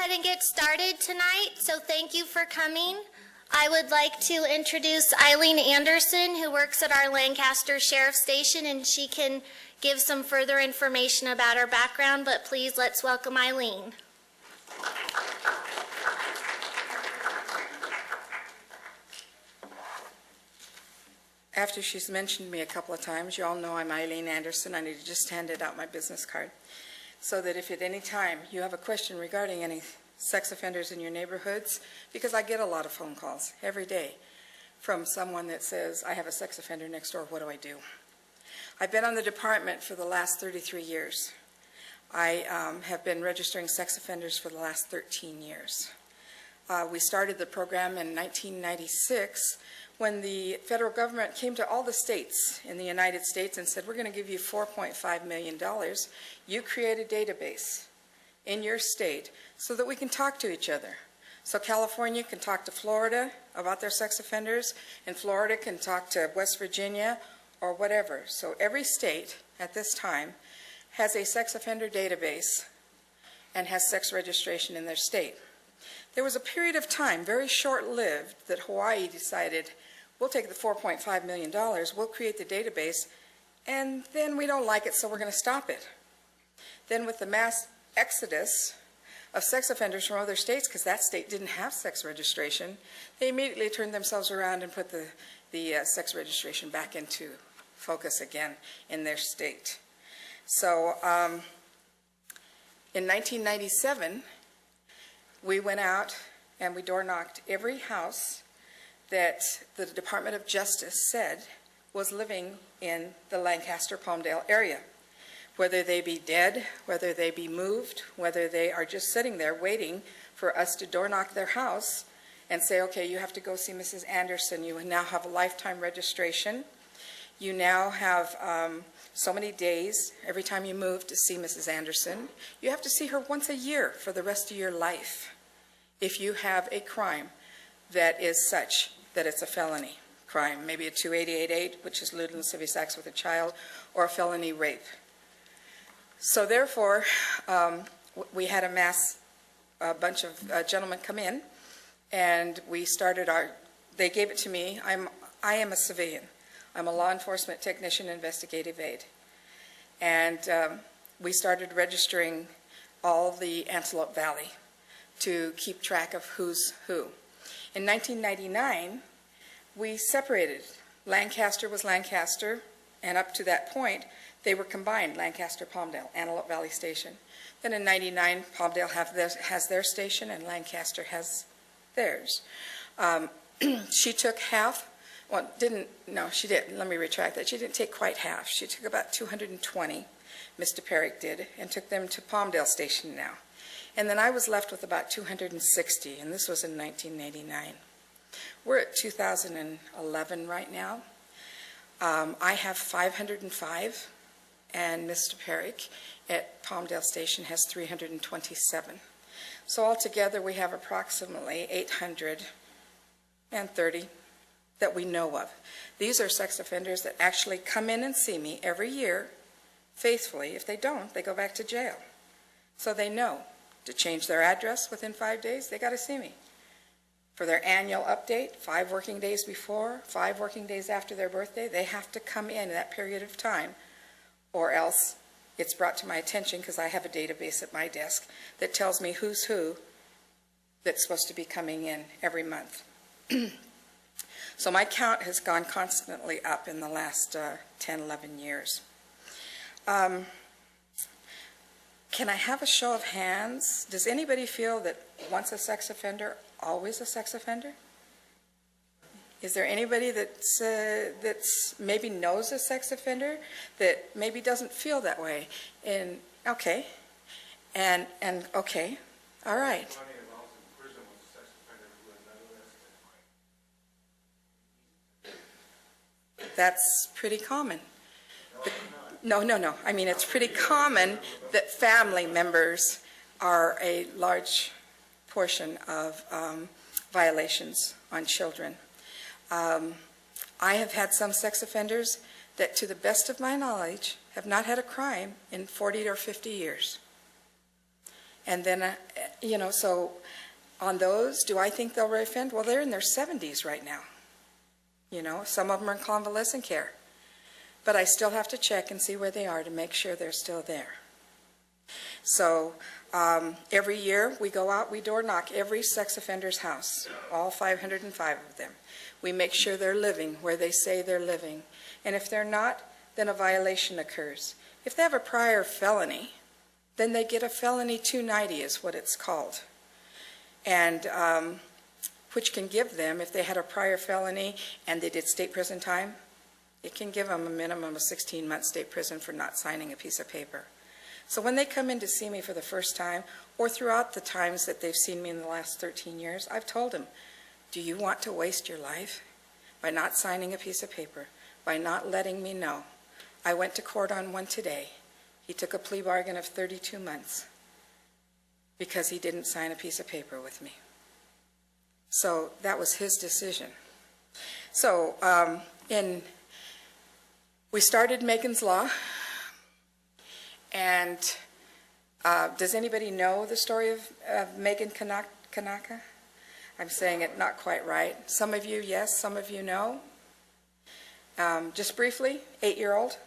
Ahead and get started tonight, so thank you for coming. I would like to introduce Eileen Anderson, who works at our Lancaster Sheriff Station, and she can give some further information about her background, but please let's welcome Eileen. After she's mentioned me a couple of times, you all know I'm Eileen Anderson. I need to just hand it out my business card, so that if at any time you have a question regarding any sex offenders in your neighborhoods, because I get a lot of phone calls every day from someone that says, I have a sex offender next door, what do I do? I've been on the department for the last 33 years. I have been registering sex offenders for the last 13 years. We started the program in 1996 when the federal government came to all the states in the United States and said, we're going to give you $4.5 million. You create a database in your state so that we can talk to each other. So California can talk to Florida about their sex offenders, and Florida can talk to West Virginia or whatever. So every state at this time has a sex offender database and has sex registration in their state. There was a period of time, very short-lived, that Hawaii decided, we'll take the $4.5 million, we'll create the database, and then we don't like it, so we're going to stop it. Then with the mass exodus of sex offenders from other states, because that state didn't have sex registration, they immediately turned themselves around and put the sex registration back into focus again in their state. So in 1997, we went out and we door knocked every house that the Department of Justice said was living in the Lancaster-Palmdale area. Whether they be dead, whether they be moved, whether they are just sitting there waiting for us to door knock their house and say, okay, you have to go see Mrs. Anderson. You now have a lifetime registration. You now have so many days every time you move to see Mrs. Anderson. You have to see her once a year for the rest of your life if you have a crime that is such that it's a felony crime, maybe a 2888, which is lewd and lascivious acts with a child, or a felony rape. So therefore, we had a bunch of gentlemen come in, and we started they gave it to me. I am a civilian. I'm a law enforcement technician, investigative aid. And we started registering all the Antelope Valley to keep track of who's who. In 1999, we separated. Lancaster was Lancaster, and up to that point, they were combined, Lancaster-Palmdale, Antelope Valley Station. Then in 99, Palmdale has their station, and Lancaster has theirs. She took half. Well, she didn't. Let me retract that. She didn't take quite half. She took about 220, Mr. Perrick did, and took them to Palmdale Station now. And then I was left with about 260, and this was in 1989. We're at 2011 right now. I have 505, and Mr. Perrick at Palmdale Station has 327. So altogether we have approximately 830 that we know of. These are sex offenders that actually come in and see me every year faithfully. If they don't, they go back to jail. So they know to change their address within 5 days, they got to see me. For their annual update, 5 working days before, 5 working days after their birthday, they have to come in that period of time, or else it's brought to my attention because I have a database at my desk that tells me who's who that's supposed to be coming in every month. So my count has gone constantly up in the last 10, 11 years. Can I have a show of hands? Does anybody feel that once a sex offender, always a sex offender? Is there anybody that's maybe knows a sex offender that maybe doesn't feel that way? And okay, and okay, all right. That's pretty common. No. I mean, it's pretty common that family members are a large portion of violations on children. I have had some sex offenders that, to the best of my knowledge, have not had a crime in 40 or 50 years. And then, so on those, do I think they'll reoffend? Well, they're in their 70s right now. Some of them are in convalescent care. But I still have to check and see where they are to make sure they're still there. So every year we go out, we door knock every sex offender's house, all 505 of them. We make sure they're living where they say they're living. And if they're not, then a violation occurs. If they have a prior felony, then they get a felony 290 is what it's called. And which can give them, if they had a prior felony and they did state prison time, it can give them a minimum of 16 months state prison for not signing a piece of paper. So when they come in to see me for the first time, or throughout the times that they've seen me in the last 13 years, I've told them, do you want to waste your life by not signing a piece of paper, by not letting me know? I went to court on one today. He took a plea bargain of 32 months because he didn't sign a piece of paper with me. So that was his decision. So we started Megan's Law, and does anybody know the story of Megan Kanaka? I'm saying it not quite right. Some of you, yes, some of you know. Just briefly, 8-year-old,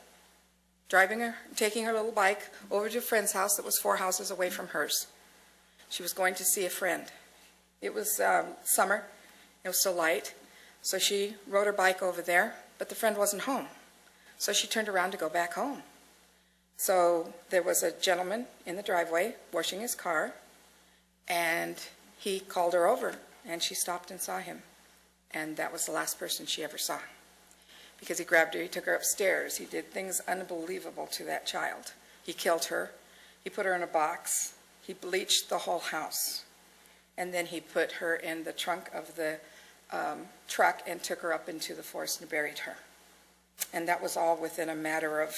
taking her little bike over to a friend's house that was 4 houses away from hers. She was going to see a friend. It was summer, it was still light, so she rode her bike over there, but the friend wasn't home. So she turned around to go back home. So there was a gentleman in the driveway washing his car, and he called her over, and she stopped and saw him. And that was the last person she ever saw. Because he grabbed her, he took her upstairs, he did things unbelievable to that child. He killed her, he put her in a box, he bleached the whole house, and then he put her in the trunk of the truck and took her up into the forest and buried her. And that was all within a matter of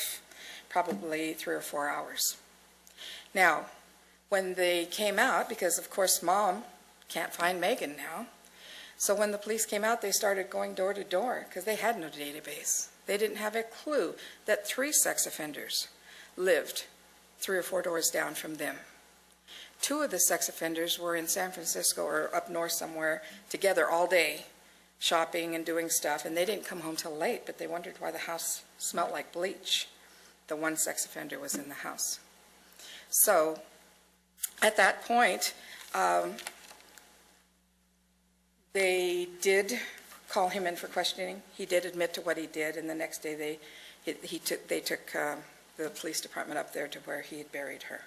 probably 3 or 4 hours. Now, when they came out, because of course Mom can't find Megan now, so when the police came out, they started going door to door because they had no database. They didn't have a clue that 3 sex offenders lived 3 or 4 doors down from them. 2 of the sex offenders were in San Francisco or up north somewhere together all day, shopping and doing stuff, and they didn't come home till late, but they wondered why the house smelled like bleach. The 1 sex offender was in the house. So at that point, they did call him in for questioning. He did admit to what he did, and the next day they took the police department up there to where he had buried her.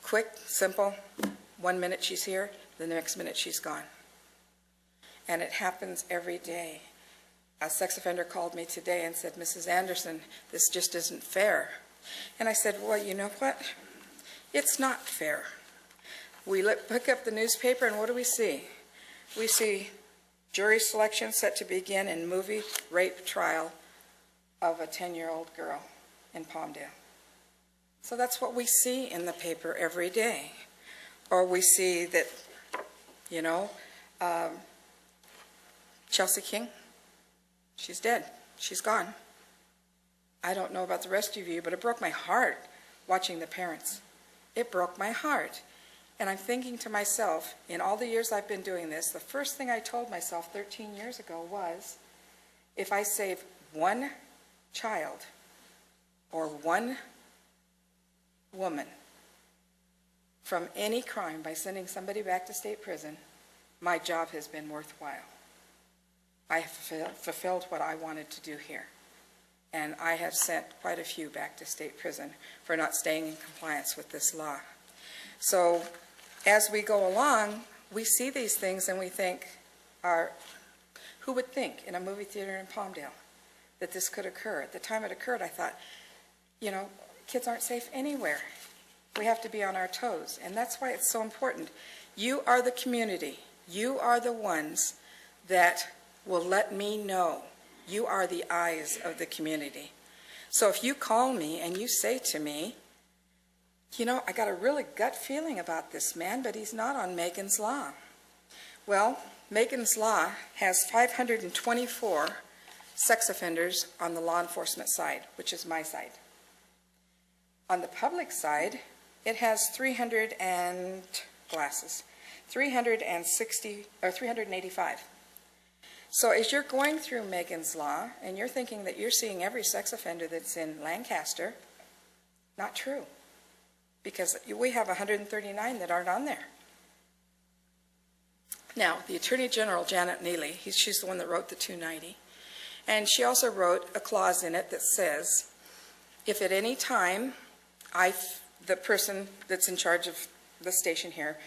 Quick, simple, 1 minute she's here, the next minute she's gone. And it happens every day. A sex offender called me today and said, Mrs. Anderson, this just isn't fair. And I said, well, you know what? It's not fair. We pick up the newspaper, and what do we see? We see jury selection set to begin in movie rape trial of a 10-year-old girl in Palmdale. So that's what we see in the paper every day. Or we see that, Chelsea King, she's dead. She's gone. I don't know about the rest of you, but it broke my heart watching the parents. It broke my heart. And I'm thinking to myself, in all the years I've been doing this, the first thing I told myself 13 years ago was, if I save 1 child or 1 woman from any crime by sending somebody back to state prison, my job has been worthwhile. I have fulfilled what I wanted to do here. And I have sent quite a few back to state prison for not staying in compliance with this law. So as we go along, we see these things and we think, who would think in a movie theater in Palmdale that this could occur? At the time it occurred, I thought, kids aren't safe anywhere. We have to be on our toes, and that's why it's so important. You are the community. You are the ones that will let me know. You are the eyes of the community. So if you call me and you say to me, I got a really gut feeling about this man, but he's not on Megan's Law. Well, Megan's Law has 524 sex offenders on the law enforcement side, which is my side. On the public side, It has 385. So as you're going through Megan's Law, and you're thinking that you're seeing every sex offender that's in Lancaster, not true. Because we have 139 that aren't on there. Now, the Attorney General, Janet Neely, she's the one that wrote the 290, and she also wrote a clause in it that says, if at any time the person that's in charge of the station here,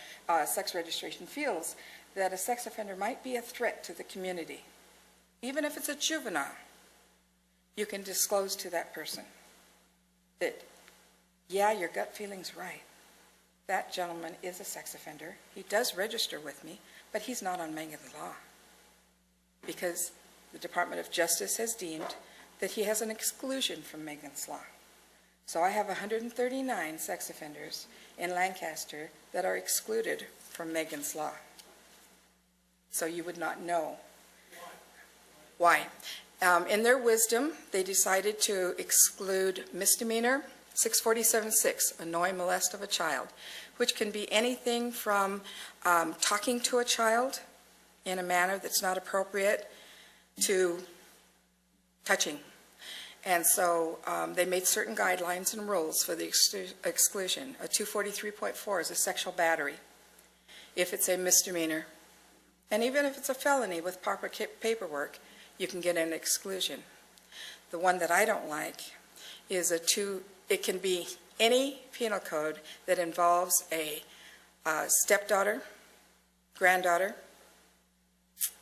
sex registration, feels that a sex offender might be a threat to the community, even if it's a juvenile, you can disclose to that person that, yeah, your gut feeling's right. That gentleman is a sex offender. He does register with me, but he's not on Megan's Law because the Department of Justice has deemed that he has an exclusion from Megan's Law. So I have 139 sex offenders in Lancaster that are excluded from Megan's Law. So you would not know. Why? In their wisdom, they decided to exclude misdemeanor 647-6, annoy, molest of a child, which can be anything from talking to a child in a manner that's not appropriate to touching. And so they made certain guidelines and rules for the exclusion. A 243.4 is a sexual battery if it's a misdemeanor. And even if it's a felony with proper paperwork, you can get an exclusion. The one that I don't like is it can be any penal code that involves a stepdaughter, granddaughter,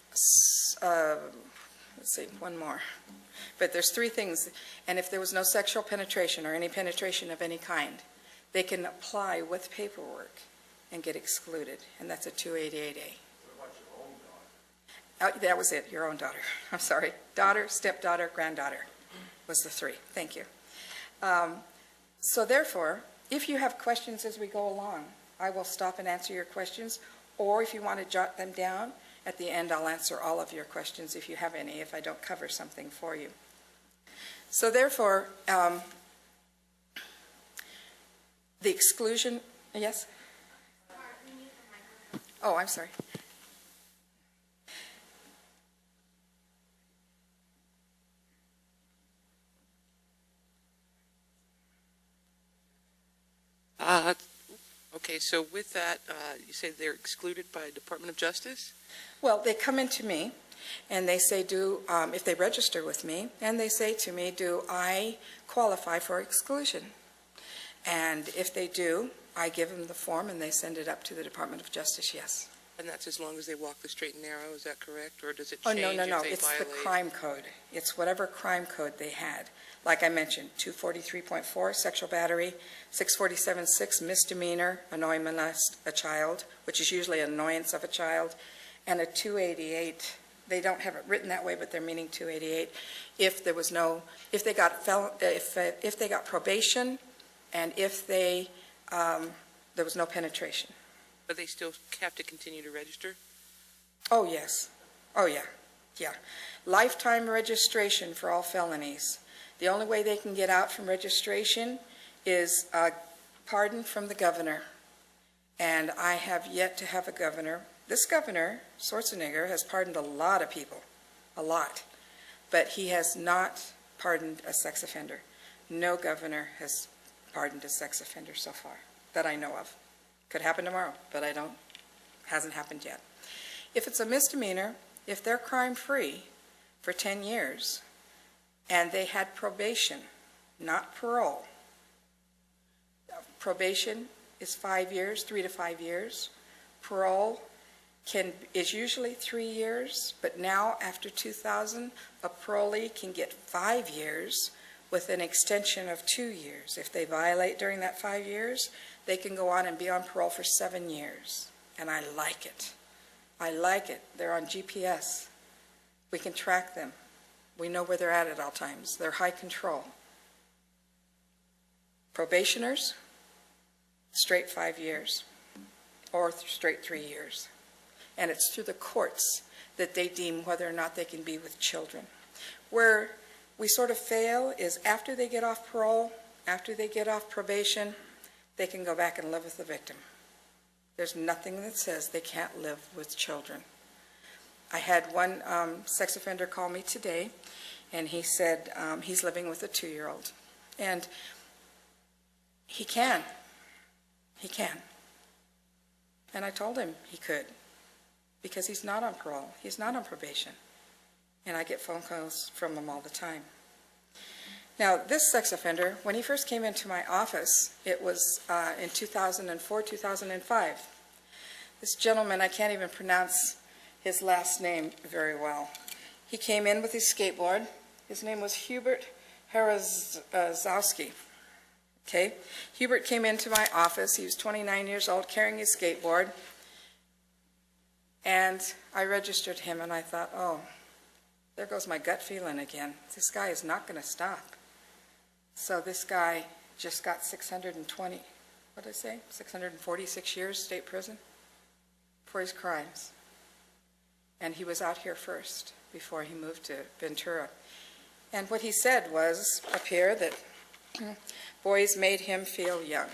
let's see, one more. But there's three things, and if there was no sexual penetration or any penetration of any kind, they can apply with paperwork and get excluded, and that's a 288A. That was it, your own daughter. I'm sorry. Daughter, stepdaughter, granddaughter was the three. Thank you. So therefore, if you have questions as we go along, I will stop and answer your questions, or if you want to jot them down, at the end I'll answer all of your questions if you have any, if I don't cover something for you. So therefore, the exclusion, yes? Oh, I'm sorry. Okay, so with that, you say they're excluded by Department of Justice? Well, they come into me and they say, if they register with me, and they say to me, do I qualify for exclusion? And if they do, I give them the form and they send it up to the Department of Justice, yes. And that's as long as they walk the straight and narrow, is that correct? Or does it Oh, change no, if they it's violate? the crime code. It's whatever crime code they had. Like I mentioned, 243.4, sexual battery, 647.6, misdemeanor, annoy, molest a child, which is usually annoyance of a child, and a 288. They don't have it written that way, but they're meaning 288. If they got probation, and if there was no penetration. But they still have to continue to register? Oh, yes. Oh, yeah. Yeah. Lifetime registration for all felonies. The only way they can get out from registration is a pardon from the governor. And I have yet to have a governor. This governor, Schwarzenegger, has pardoned a lot of people. A lot. But he has not pardoned a sex offender. No governor has pardoned a sex offender so far that I know of. Could happen tomorrow, but hasn't happened yet. If it's a misdemeanor, if they're crime-free for 10 years, and they had probation, not parole. Probation is 5 years, 3 to 5 years. Parole is usually 3 years, but now after 2000, a parolee can get 5 years with an extension of 2 years. If they violate during that 5 years, they can go on and be on parole for 7 years. And I like it. I like it. They're on GPS. We can track them. We know where they're at all times. They're high control. Probationers, straight 5 years or straight 3 years. And it's through the courts that they deem whether or not they can be with children. Where we sort of fail is after they get off parole, after they get off probation, they can go back and live with the victim. There's nothing that says they can't live with children. I had one sex offender call me today, and he said he's living with a 2-year-old. And he can. He can. And I told him he could, because he's not on parole. He's not on probation. And I get phone calls from him all the time. Now, this sex offender, when he first came into my office, it was in 2004, 2005. This gentleman, I can't even pronounce his last name very well. He came in with his skateboard. His name was Hubert Harazowski. Okay? Hubert came into my office. He was 29 years old, carrying his skateboard. And I registered him, and I thought, oh, there goes my gut feeling again. This guy is not going to stop. So this guy just got 646 years state prison for his crimes. And he was out here first before he moved to Ventura. And what he said was up here that boys made him feel young.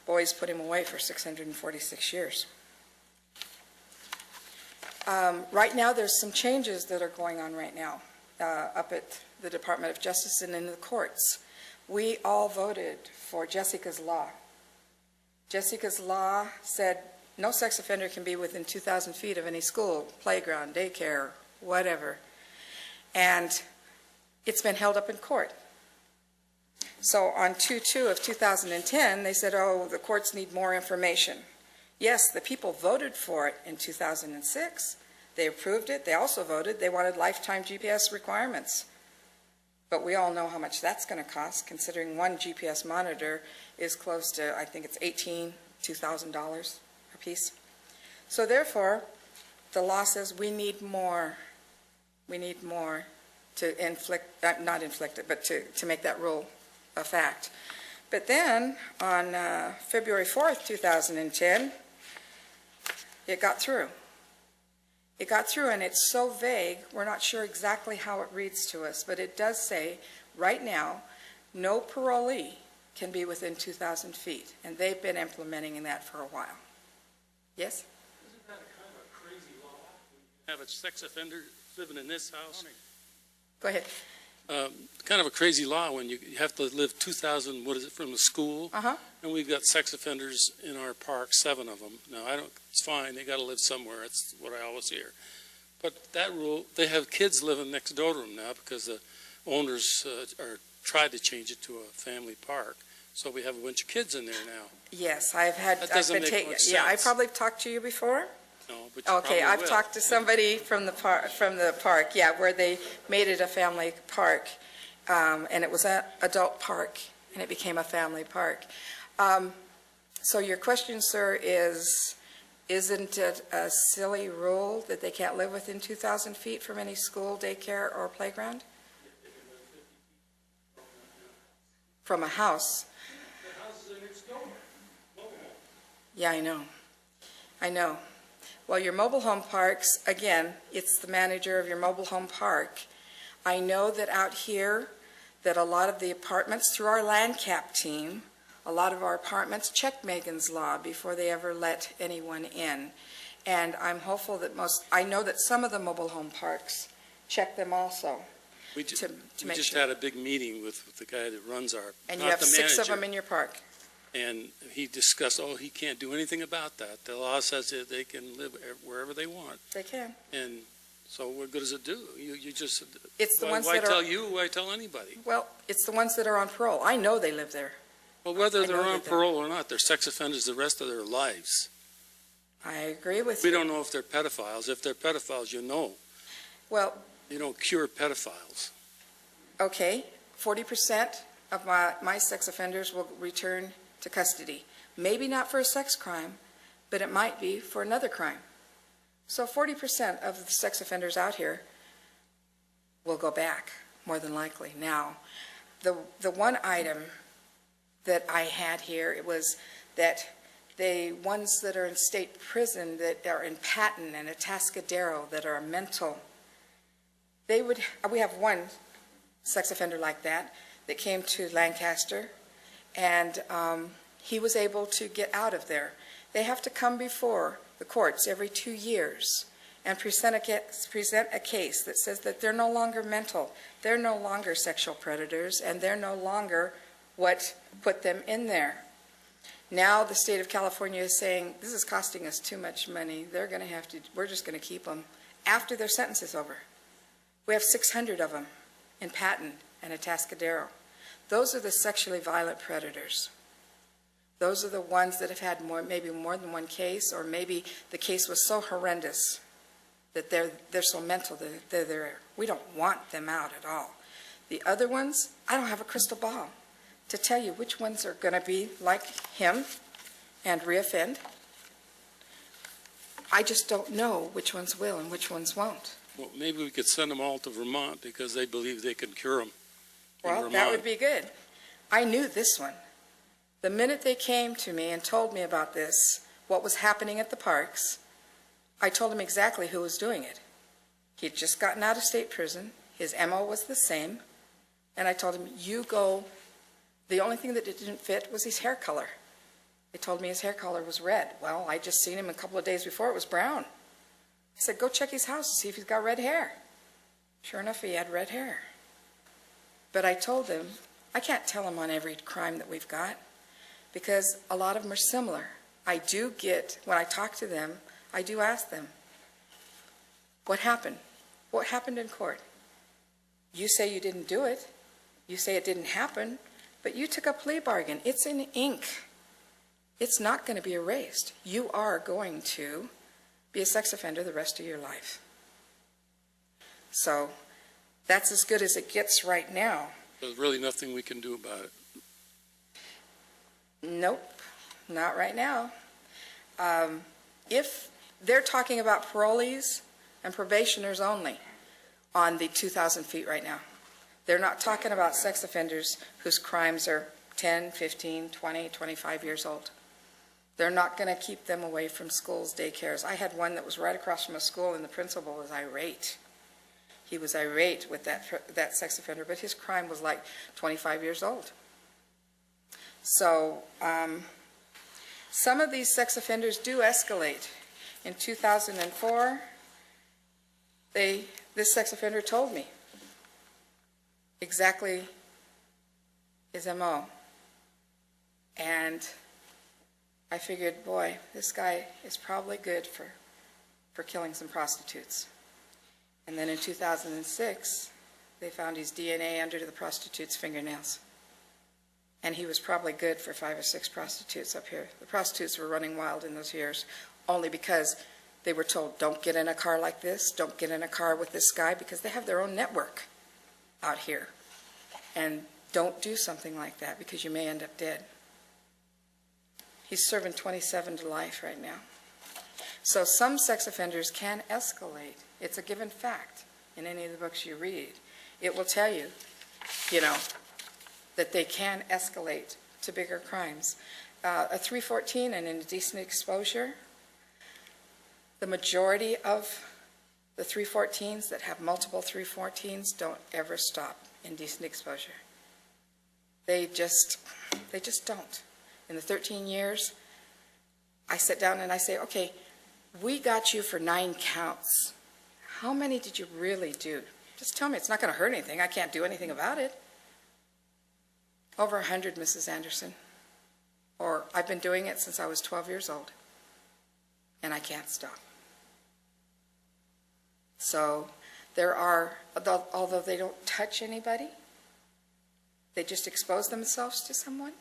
Boys put him away for 646 years. Right now, there's some changes that are going on right now up at the Department of Justice and in the courts. We all voted for Jessica's Law. Jessica's Law said no sex offender can be within 2,000 feet of any school, playground, daycare, whatever. And it's been held up in court. So on 2/2 of 2010, they said, oh, the courts need more information. Yes, the people voted for it in 2006. They approved it. They also voted they wanted lifetime GPS requirements. But we all know how much that's going to cost, considering one GPS monitor is close to, I think it's $2,000 a piece. So therefore, the law says we need more. We need more to not inflict it, but to make that rule a fact. But then, on February 4th, 2010, it got through. It got through, and it's so vague, we're not sure exactly how it reads to us, but it does say, right now, no parolee can be within 2,000 feet, and they've been implementing that for a while. Yes? Isn't that kind of a crazy law? Have a sex offender living in this house? Go ahead. Kind of a crazy law when you have to live 2,000, what is it, from the school? Uh-huh. And we've got sex offenders in our park, 7 of them. Now, it's fine, they got to live somewhere, that's what I always hear. But that rule, they have kids living next door to them now because the owners tried to change it to a family park. So we have a bunch of kids in there now. Yes, I've been taking, yeah, I probably talked to you before. No, but you Okay, probably I've will. talked to somebody from the park, yeah, where they made it a family park, and it was an adult park, and it became a family park. So your question, sir, is, isn't it a silly rule that they can't live within 2,000 feet from any school, daycare, or playground? From a house? The house is next door. Yeah, I know. I know. Well, your mobile home parks, again, it's the manager of your mobile home park. I know that out here, that a lot of the apartments, through our land cap team, a lot of our apartments check Megan's Law before they ever let anyone in. And I'm hopeful that I know that some of the mobile home parks check them also. We to make just sure. had a big meeting with the guy that runs our, And not you have the 6 of manager. them in your park. And he discussed, he can't do anything about that. The law says that they can live wherever they want. They can. And so what good does it do? You just, It's the ones why that tell are, you, why tell anybody? well, it's the ones that are on parole. I know they live there. Well, whether I they're know on that they're- parole or not, they're sex offenders the rest of their lives. I agree with We you. don't know if they're pedophiles. If they're pedophiles, you know. Well, You don't cure pedophiles. okay, 40% of my sex offenders will return to custody. Maybe not for a sex crime, but it might be for another crime. So 40% of the sex offenders out here will go back, more than likely. Now, the one item that I had here, it was that the ones that are in state prison, that are in Patton and Atascadero, that are mental, we have one sex offender like that came to Lancaster, and he was able to get out of there. They have to come before the courts every 2 years and present a case that says that they're no longer mental, they're no longer sexual predators, and they're no longer what put them in there. Now the state of California is saying, this is costing us too much money, we're just going to keep them after their sentence is over. We have 600 of them in Patton and Atascadero. Those are the sexually violent predators. Those are the ones that have had maybe more than one case, or maybe the case was so horrendous that they're so mental that they're there. We don't want them out at all. The other ones, I don't have a crystal ball to tell you which ones are going to be like him and reoffend. I just don't know which ones will and which ones won't. Well, maybe we could send them all to Vermont because they believe they can cure them. Well, that would be good. I knew this one. The minute they came to me and told me about this, what was happening at the parks, I told him exactly who was doing it. He had just gotten out of state prison. His MO was the same. And I told him, you go. The only thing that didn't fit was his hair color. They told me his hair color was red. Well, I just seen him a couple of days before, it was brown. I said, go check his house and see if he's got red hair. Sure enough, he had red hair. But I told them, I can't tell them on every crime that we've got, because a lot of them are similar. I do get, when I talk to them, I do ask them, what happened? What happened in court? You say you didn't do it. You say it didn't happen, but you took a plea bargain. It's in ink. It's not going to be erased. You are going to be a sex offender the rest of your life. So that's as good as it gets right now. There's really nothing we can do about it. Nope, not right now. If they're talking about parolees and probationers only on the 2,000 feet right now. They're not talking about sex offenders whose crimes are 10, 15, 20, 25 years old. They're not going to keep them away from schools, daycares. I had one that was right across from a school, and the principal was irate. He was irate with that sex offender, but his crime was like 25 years old. So some of these sex offenders do escalate. In 2004, this sex offender told me exactly his MO. And I figured, boy, this guy is probably good for killing some prostitutes. And then in 2006, they found his DNA under the prostitutes' fingernails. And he was probably good for 5 or 6 prostitutes up here. The prostitutes were running wild in those years, only because they were told, don't get in a car like this, don't get in a car with this guy, because they have their own network out here. And don't do something like that, because you may end up dead. He's serving 27 to life right now. So some sex offenders can escalate. It's a given fact in any of the books you read. It will tell you, that they can escalate to bigger crimes. A 314 and indecent exposure, the majority of the 314s that have multiple 314s don't ever stop indecent exposure. They just don't. In the 13 years, I sit down and I say, okay, we got you for 9 counts. How many did you really do? Just tell me. It's not going to hurt anything. I can't do anything about it. Over 100, Mrs. Anderson. Or I've been doing it since I was 12 years old, and I can't stop. So there are, although they don't touch anybody, they just expose themselves to someone,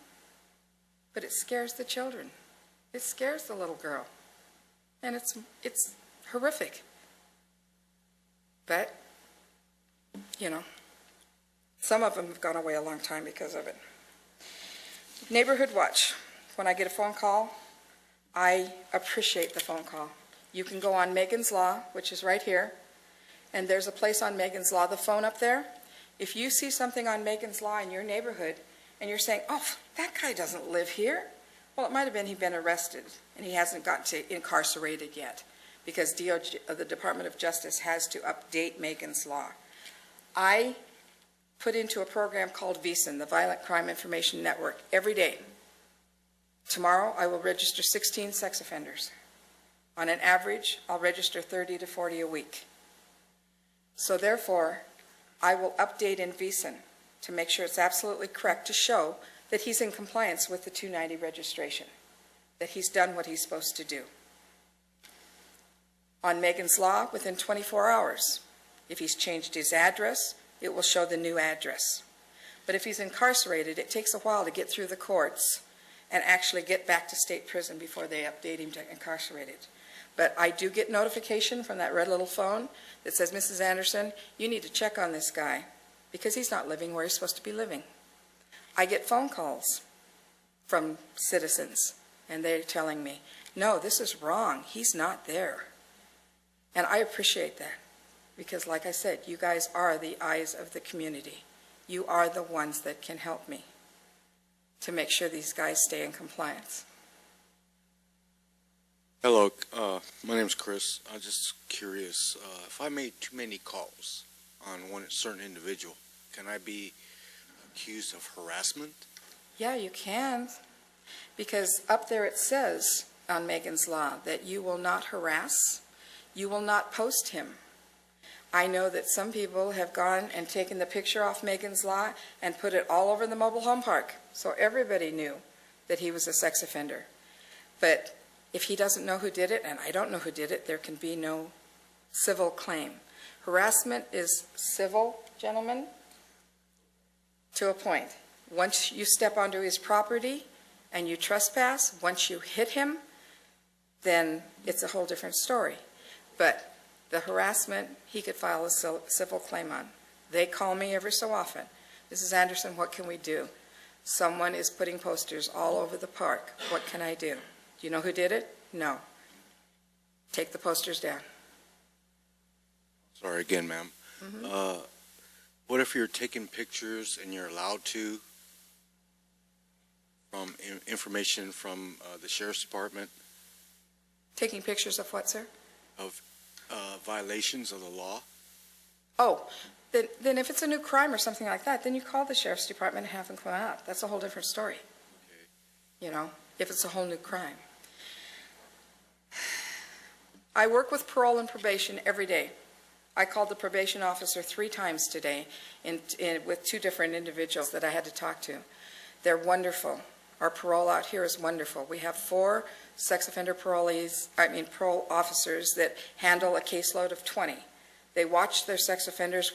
but it scares the children. It scares the little girl, and it's horrific. But, some of them have gone away a long time because of it. Neighborhood Watch. When I get a phone call, I appreciate the phone call. You can go on Megan's Law, which is right here, and there's a place on Megan's Law, the phone up there. If you see something on Megan's Law in your neighborhood, and you're saying, oh, that guy doesn't live here. Well, it might have been he'd been arrested, and he hasn't gotten to incarcerated yet, because the Department of Justice has to update Megan's Law. I put into a program called VISN, the Violent Crime Information Network, every day. Tomorrow, I will register 16 sex offenders. On an average, I'll register 30 to 40 a week. So therefore, I will update in VISN to make sure it's absolutely correct to show that he's in compliance with the 290 registration, that he's done what he's supposed to do. On Megan's Law, within 24 hours, if he's changed his address, it will show the new address. But if he's incarcerated, it takes a while to get through the courts and actually get back to state prison before they update him to incarcerated. But I do get notification from that red little phone that says, Mrs. Anderson, you need to check on this guy because he's not living where he's supposed to be living. I get phone calls from citizens, and they're telling me, no, this is wrong. He's not there. And I appreciate that because, like I said, you guys are the eyes of the community. You are the ones that can help me to make sure these guys stay in compliance. Hello, my name's Chris. I'm just curious, if I made too many calls on one certain individual, can I be accused of harassment? Yeah, you can, because up there it says on Megan's Law that you will not harass, you will not post him. I know that some people have gone and taken the picture off Megan's Law and put it all over the mobile home park, so everybody knew that he was a sex offender. But if he doesn't know who did it, and I don't know who did it, there can be no civil claim. Harassment is civil, gentlemen, to a point. Once you step onto his property and you trespass, once you hit him, then it's a whole different story. But the harassment, he could file a civil claim on. They call me every so often. Mrs. Anderson, what can we do? Someone is putting posters all over the park. What can I do? Do you know who did it? No. Take the posters down. Sorry again, ma'am. What if you're taking pictures and you're allowed to from information from the Sheriff's Department Taking pictures of what, sir? of violations of the law? Oh, then if it's a new crime or something like that, then you call the Sheriff's Department and have them come out. That's a whole different story. You know, if it's a whole new crime. I work with parole and probation every day. I called the probation officer 3 times today with 2 different individuals that I had to talk to. They're wonderful. Our parole out here is wonderful. We have 4 sex offender parole officers that handle a caseload of 20. They watch their sex offenders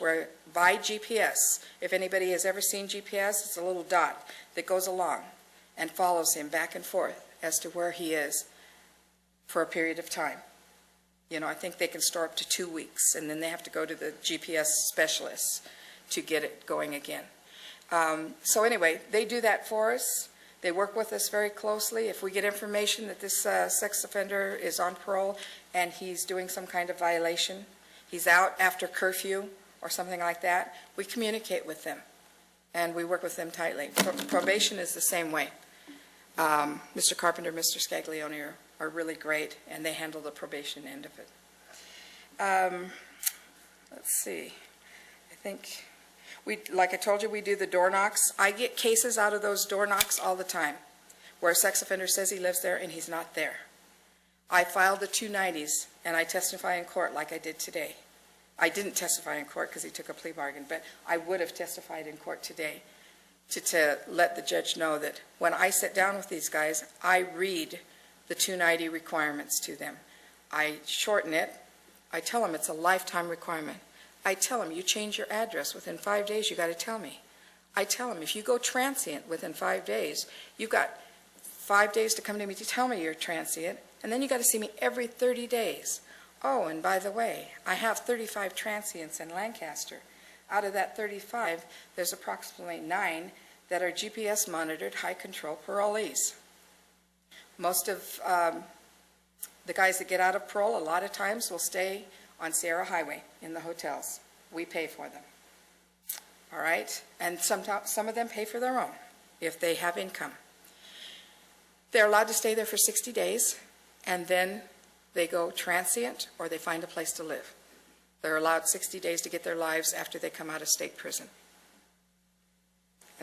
by GPS. If anybody has ever seen GPS, it's a little dot that goes along and follows him back and forth as to where he is for a period of time. You know, I think they can store up to 2 weeks, and then they have to go to the GPS specialists to get it going again. So anyway, they do that for us. They work with us very closely. If we get information that this sex offender is on parole and he's doing some kind of violation, he's out after curfew or something like that, we communicate with them, and we work with them tightly. Probation is the same way. Mr. Carpenter, Mr. Scaglione are really great, and they handle the probation end of it. Let's see. I think, like I told you, we do the door knocks. I get cases out of those door knocks all the time where a sex offender says he lives there and he's not there. I filed the 290s, and I testify in court like I did today. I didn't testify in court because he took a plea bargain, but I would have testified in court today to let the judge know that when I sit down with these guys, I read the 290 requirements to them. I shorten it. I tell them it's a lifetime requirement. I tell them, you change your address within 5 days, you got to tell me. I tell them, if you go transient within 5 days, you've got 5 days to come to me to tell me you're transient, and then you got to see me every 30 days. Oh, and by the way, I have 35 transients in Lancaster. Out of that 35, there's approximately 9 that are GPS monitored high control parolees. Most of the guys that get out of parole, a lot of times will stay on Sierra Highway in the hotels. We pay for them. All right? And some of them pay for their own if they have income. They're allowed to stay there for 60 days, and then they go transient or they find a place to live. They're allowed 60 days to get their lives after they come out of state prison.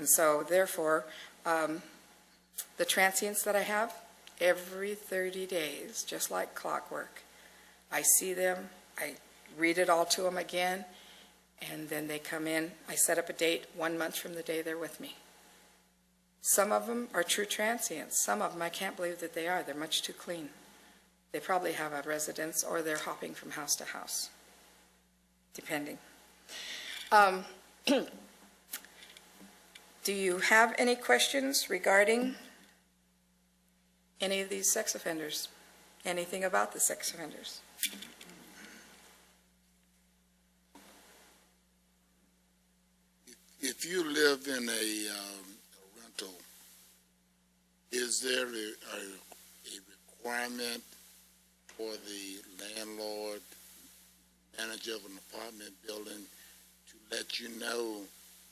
And so therefore, the transients that I have, every 30 days, just like clockwork, I see them, I read it all to them again, and then they come in. I set up a date 1 month from the day they're with me. Some of them are true transients. Some of them, I can't believe that they are. They're much too clean. They probably have a residence or they're hopping from house to house, depending. Do you have any questions regarding any of these sex offenders? Anything about the sex offenders? If you live in a rental, is there a requirement for the landlord, manager of an apartment building to let you know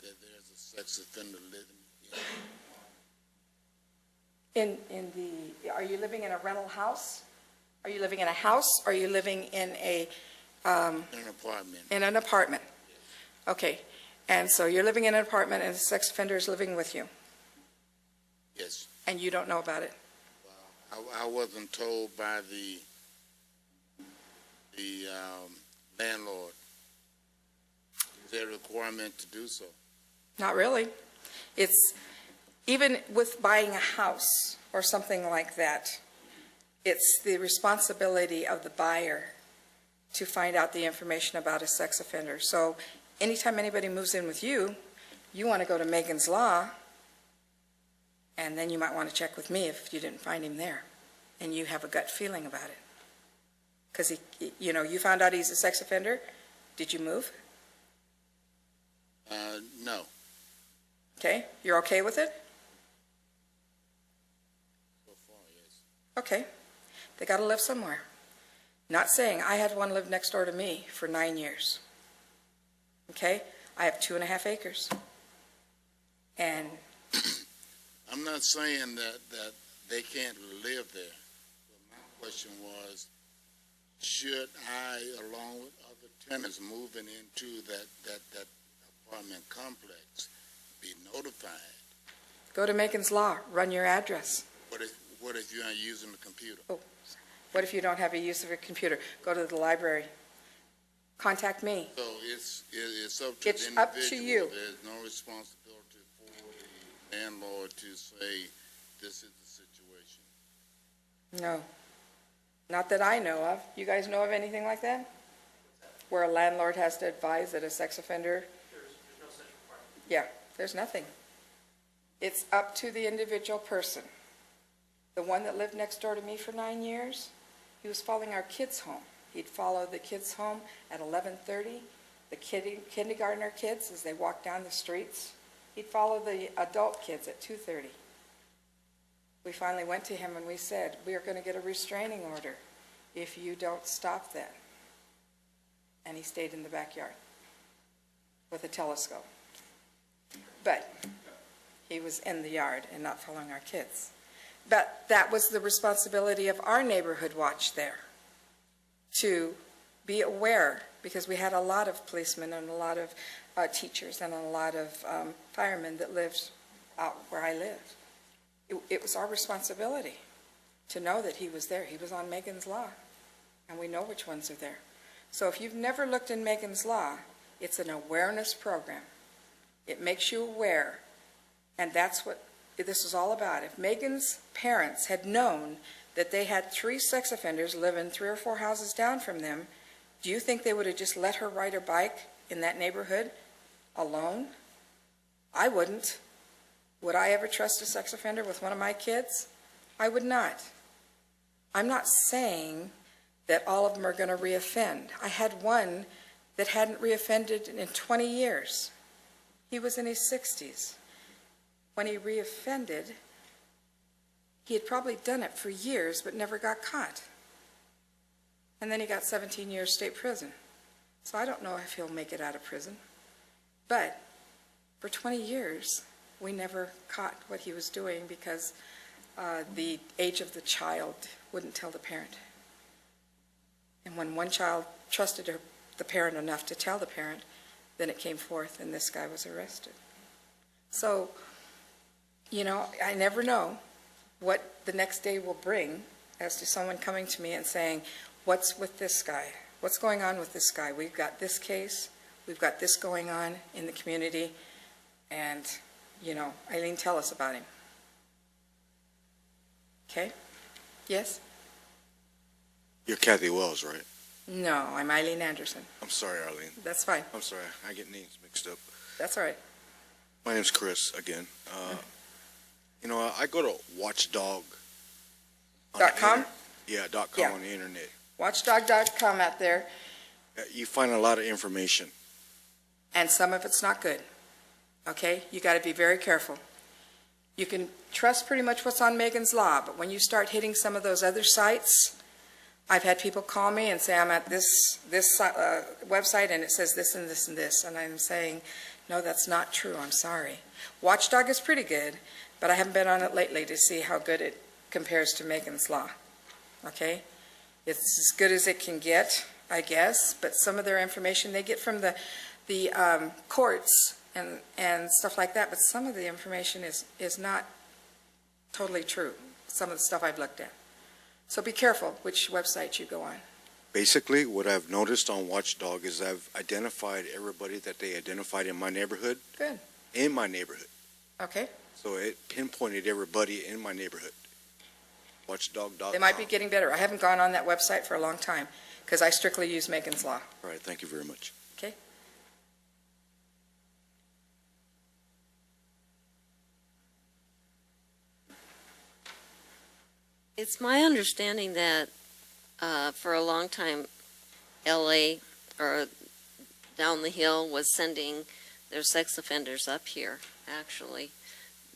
that there's a sex offender living Are you living in a rental house? Are you living in a house? Or are you living in an apartment? in an apartment? Okay. And so you're living in an apartment and the sex offender is living with you, Yes. and you don't know about it? I wasn't told by the landlord. Is there a requirement to do so? Not really. It's, even with buying a house or something like that, it's the responsibility of the buyer to find out the information about a sex offender. So anytime anybody moves in with you, you want to go to Megan's Law, and then you might want to check with me if you didn't find him there, and you have a gut feeling about it. Because, you found out he's a sex offender. Did you move? No. Okay, you're okay with it? So far, yes. Okay, they got to live somewhere. Not saying, I had one live next door to me for 9 years. Okay, I have 2.5 acres. And I'm not saying that they can't live there. But my question was, should I, along with other tenants moving into that apartment complex, be notified? go to Megan's Law, run your address. What if you aren't using the computer? What if you don't have a use of a computer? Go to the library. Contact me. So it's up to It's the up to individual. you. There's no responsibility for the landlord to say, this is the situation. No, not that I know of. You guys know of anything like that? Where a landlord has to advise that a sex offender? There's no such requirement. Yeah, there's nothing. It's up to the individual person. The one that lived next door to me for 9 years, he was following our kids home. He'd follow the kids home at 11:30, the kindergartner kids as they walked down the streets. He'd follow the adult kids at 2:30. We finally went to him and we said, we are going to get a restraining order if you don't stop that. And he stayed in the backyard with a telescope. But he was in the yard and not following our kids. But that was the responsibility of our neighborhood watch there, to be aware, because we had a lot of policemen and a lot of teachers and a lot of firemen that lived out where I lived. It was our responsibility to know that he was there. He was on Megan's Law, and we know which ones are there. So if you've never looked in Megan's Law, it's an awareness program. It makes you aware, and that's what this is all about. If Megan's parents had known that they had 3 sex offenders living 3 or 4 houses down from them, do you think they would have just let her ride her bike in that neighborhood alone? I wouldn't. Would I ever trust a sex offender with one of my kids? I would not. I'm not saying that all of them are going to reoffend. I had one that hadn't reoffended in 20 years. He was in his 60s. When he reoffended, he had probably done it for years but never got caught. And then he got 17 years state prison. So I don't know if he'll make it out of prison. But for 20 years, we never caught what he was doing because the age of the child wouldn't tell the parent. And when one child trusted the parent enough to tell the parent, then it came forth and this guy was arrested. So You know, I never know what the next day will bring as to someone coming to me and saying, what's with this guy? What's going on with this guy? We've got this case, we've got this going on in the community, and, you know, Eileen, tell us about him. Okay? Yes? You're Kathy Wells, right? No, I'm Eileen Anderson. I'm sorry, Arlene. That's fine. I'm sorry. I get names mixed up. That's all right. My name's Chris, again. You know, I go to Watchdog. on the .com? Yeah, .com Yeah. on the internet. Watchdog.com out there, You find a lot of information. and some of it's not good. Okay? You got to be very careful. You can trust pretty much what's on Megan's Law, but when you start hitting some of those other sites, I've had people call me and say, I'm at this website and it says this and this and this, and I'm saying, no, that's not true, I'm sorry. Watchdog is pretty good, but I haven't been on it lately to see how good it compares to Megan's Law. Okay? It's as good as it can get, I guess, but some of their information they get from the courts and stuff like that, but some of the information is not totally true, some of the stuff I've looked at. So be careful which website you go on. Basically, what I've noticed on Watchdog is I've identified everybody that they identified in my neighborhood. Good. In my neighborhood. Okay? So it pinpointed everybody in my neighborhood. Watchdog.com. They might be getting better. I haven't gone on that website for a long time because I strictly use Megan's Law. All right, thank you very much. Okay? It's my understanding that for a long time, LA or down the hill was sending their sex offenders up here, actually,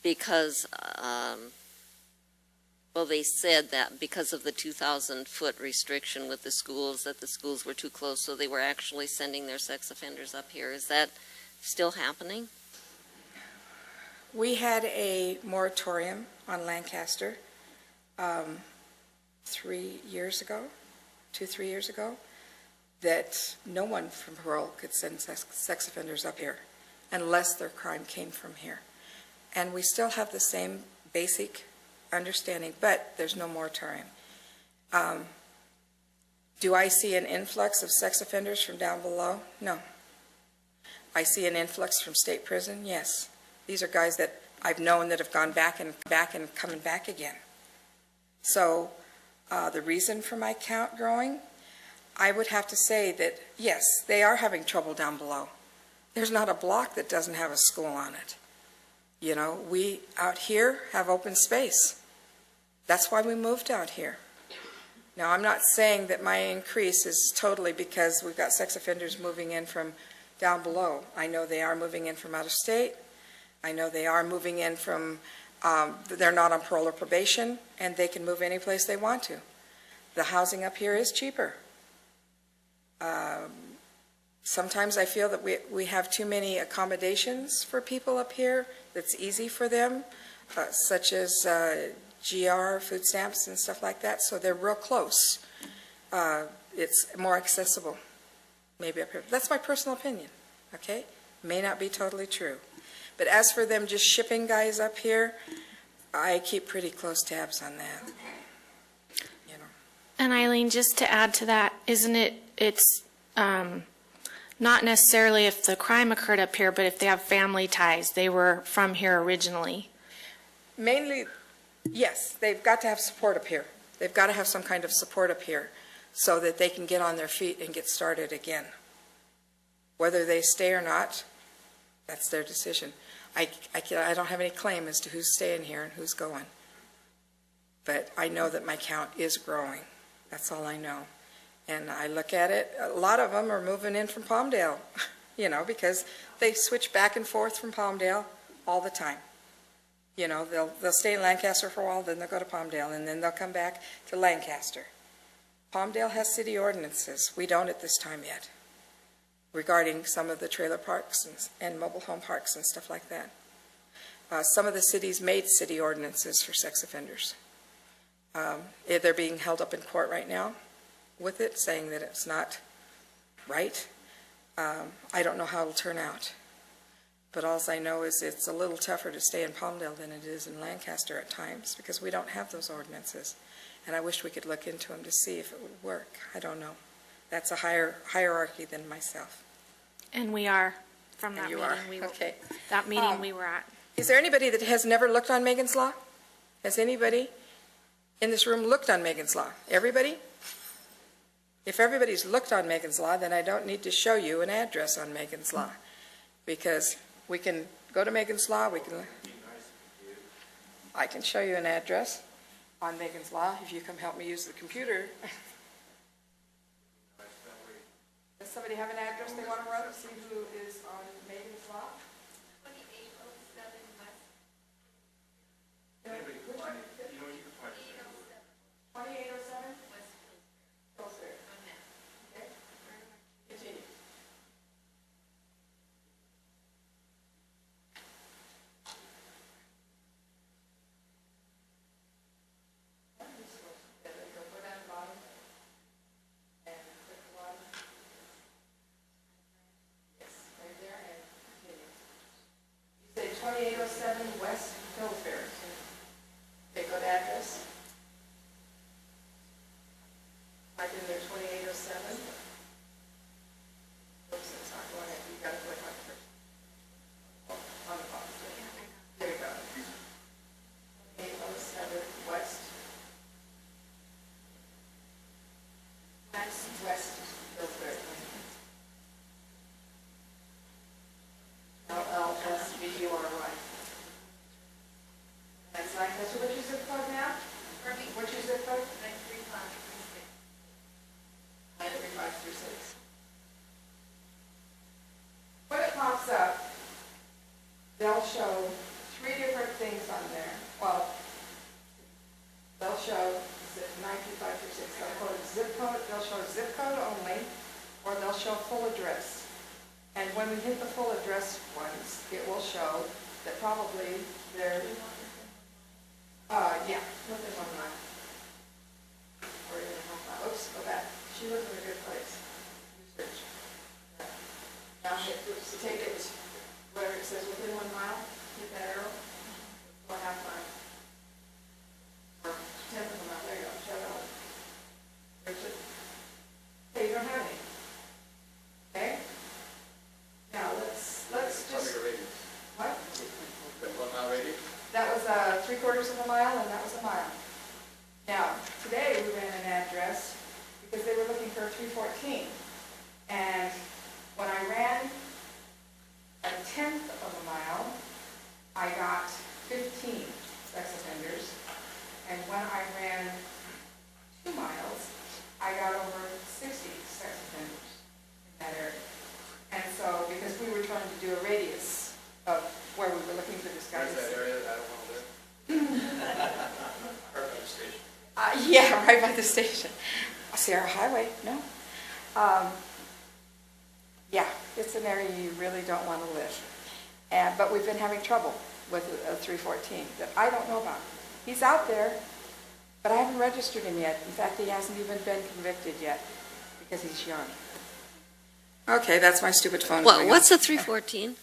because, well, they said that because of the 2,000-foot restriction with the schools, that the schools were too close, so they were actually sending their sex offenders up here. Is that still happening? We had a moratorium on Lancaster 3 years ago, 2-3 years ago, that no one from parole could send sex offenders up here unless their crime came from here. And we still have the same basic understanding, but there's no moratorium. Do I see an influx of sex offenders from down below? No. I see an influx from state prison? Yes. These are guys that I've known that have gone back and coming back again. So the reason for my count growing, I would have to say that, yes, they are having trouble down below. There's not a block that doesn't have a school on it. You know, we out here have open space. That's why we moved out here. Now, I'm not saying that my increase is totally because we've got sex offenders moving in from down below. I know they are moving in from out of state. I know they are moving in from, they're not on parole or probation, and they can move any place they want to. The housing up here is cheaper. Sometimes I feel that we have too many accommodations for people up here that's easy for them, such as GR, food stamps and stuff like that, so they're real close. It's more accessible, maybe up here. That's my personal opinion, okay? May not be totally true. But as for them just shipping guys up here, I keep pretty close tabs on that. You know. And Eileen, just to add to that, isn't it's not necessarily if the crime occurred up here, but if they have family ties, they were from here originally. Mainly, yes, they've got to have support up here. They've got to have some kind of support up here so that they can get on their feet and get started again. Whether they stay or not, that's their decision. I don't have any claim as to who's staying here and who's going. But I know that my count is growing. That's all I know. And I look at it, a lot of them are moving in from Palmdale, you know, because they switch back and forth from Palmdale all the time. You know, they'll stay in Lancaster for a while, then they'll go to Palmdale, and then they'll come back to Lancaster. Palmdale has city ordinances. We don't at this time yet, regarding some of the trailer parks and mobile home parks and stuff like that. Some of the cities made city ordinances for sex offenders. They're being held up in court right now with it, saying that it's not right. I don't know how it'll turn out. But alls I know is it's a little tougher to stay in Palmdale than it is in Lancaster at times, because we don't have those ordinances. And I wish we could look into them to see if it would work. I don't know. That's a higher hierarchy than myself. And we are, from that And you meeting. are? We were- Okay. That meeting we were at. Is there anybody that has never looked on Megan's Law? Has anybody in this room looked on Megan's Law? Everybody? If everybody's looked on Megan's Law, then I don't need to show you an address on Megan's Law, because we can go to Megan's Law, I can show you an address on Megan's Law if you come help me use the computer. Does somebody have an address they want to run to see who is on Megan's Law? 2807? Pillsbury. Okay. Continue. Go down the bottom and click one. Yes, right there, and continue. You say 2807 West Pillsbury. Okay, go to address. Type in there 2807. Oops, it's not going in. You got to click on it. On the bottom. There we go. 2807 West. West Pillsbury. LLSBURY. That's Lancaster. What's your zip code now? What's your zip code? 93536. When it pops up, they'll show 3 different things on there. Well, they'll show 93536. They'll put zip code, they'll show zip code only, or they'll show full address. And when we hit the full address ones, it will show that probably they're, yeah, within 1 mile. Or even a half mile. Oops, go back. She lives in a good place. Research. Now hit, take it, where it says within 1 mile, hit that arrow, or half mile. Or 1/10 of a mile, there you go, shut up. There's it. Okay, you don't have any. Okay? Now, let's just. What? 1 mile radius? That was 3/4 of a mile, and that was a mile. Now, today we ran an address because they were looking for a 314. And when I ran a 1/10 of a mile, I got 15 sex offenders. And when I ran 2 miles, I got over 60 sex offenders in that area. And so, because we were trying to do a radius of where we were looking for this guy. Where's that area that I don't want to live? Right by the station. Yeah, right by the station. Sierra Highway, no. Yeah, it's an area you really don't want to live. But we've been having trouble with a 314 that I don't know about. He's out there, but I haven't registered him yet. In fact, he hasn't even been convicted yet because he's young. Okay, that's my stupid phone. Well, going what's on. a 314?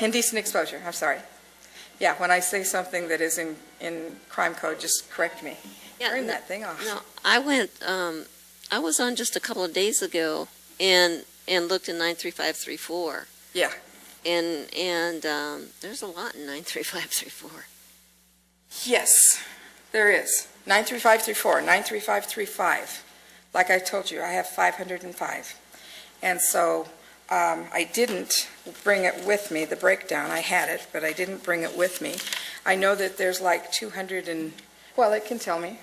Indecent exposure, I'm sorry. Yeah, when I say something that is in crime code, just correct me. Turn that thing off. No, I was on just a couple of days ago and looked in 93534. Yeah. And there's a lot in 93534. Yes, there is. 93534, 93535. Like I told you, I have 505. And so I didn't bring it with me, the breakdown. I had it, but I didn't bring it with me. I know that there's like 200 and, well, it can tell me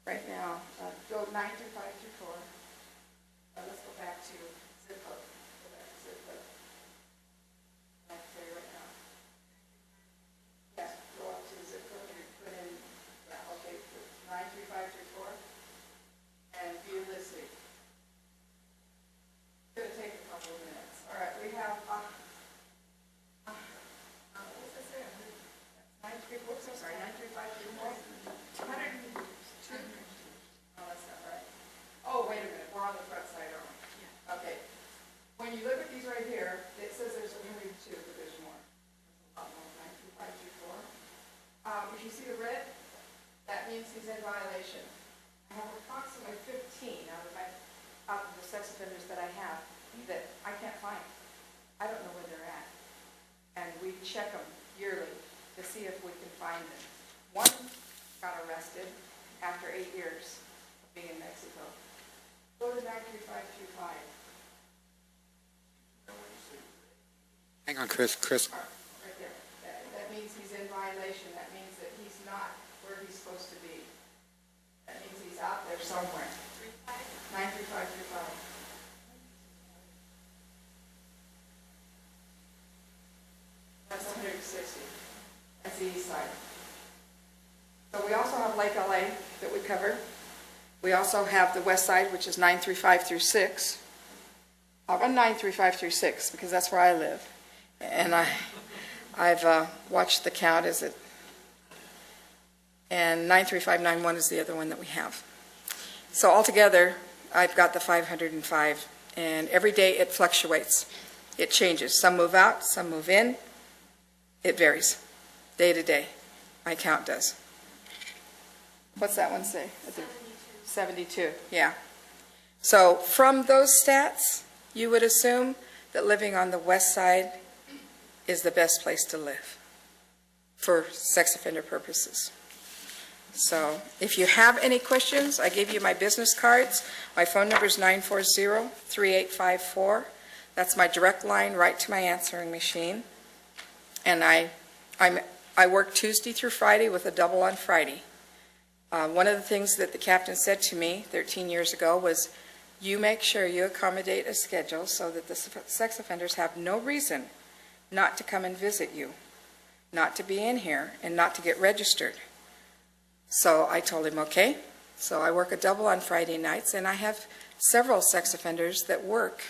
right now. Go 93534. Let's go back to zip code. Go back to zip code. I can tell you right now. Yeah, go up to the zip code and put in, yeah, okay, 93534 and view listing. It's going to take a couple of minutes. All right, we have, what's this there? 93534, I'm sorry, 93534, 200. years of being in Mexico. Go to 93525. Hang on, Chris. Right there. That means he's in violation. That means that he's not where he's supposed to be. That means he's out there somewhere. 93525. That's 160. That's the east side. So we also have Lake LA that we cover. We also have the west side, which is 935 through 6. I'll run 935 through 6 because that's where I live. And I've watched the count as it, and 93591 is the other one that we have. So altogether, I've got the 505, and every day it fluctuates. It changes. Some move out, some move in. It varies, day to day. My count does. What's that one say? 72, yeah. So from those stats, you would assume that living on the west side is the best place to live for sex offender purposes. So if you have any questions, I gave you my business cards. My phone number is 940-3854. That's my direct line right to my answering machine. And I work Tuesday through Friday with a double on Friday. One of the things that the captain said to me 13 years ago was, you make sure you accommodate a schedule so that the sex offenders have no reason not to come and visit you, not to be in here, and not to get registered. So I told him, okay. So I work a double on Friday nights, and I have several sex offenders that work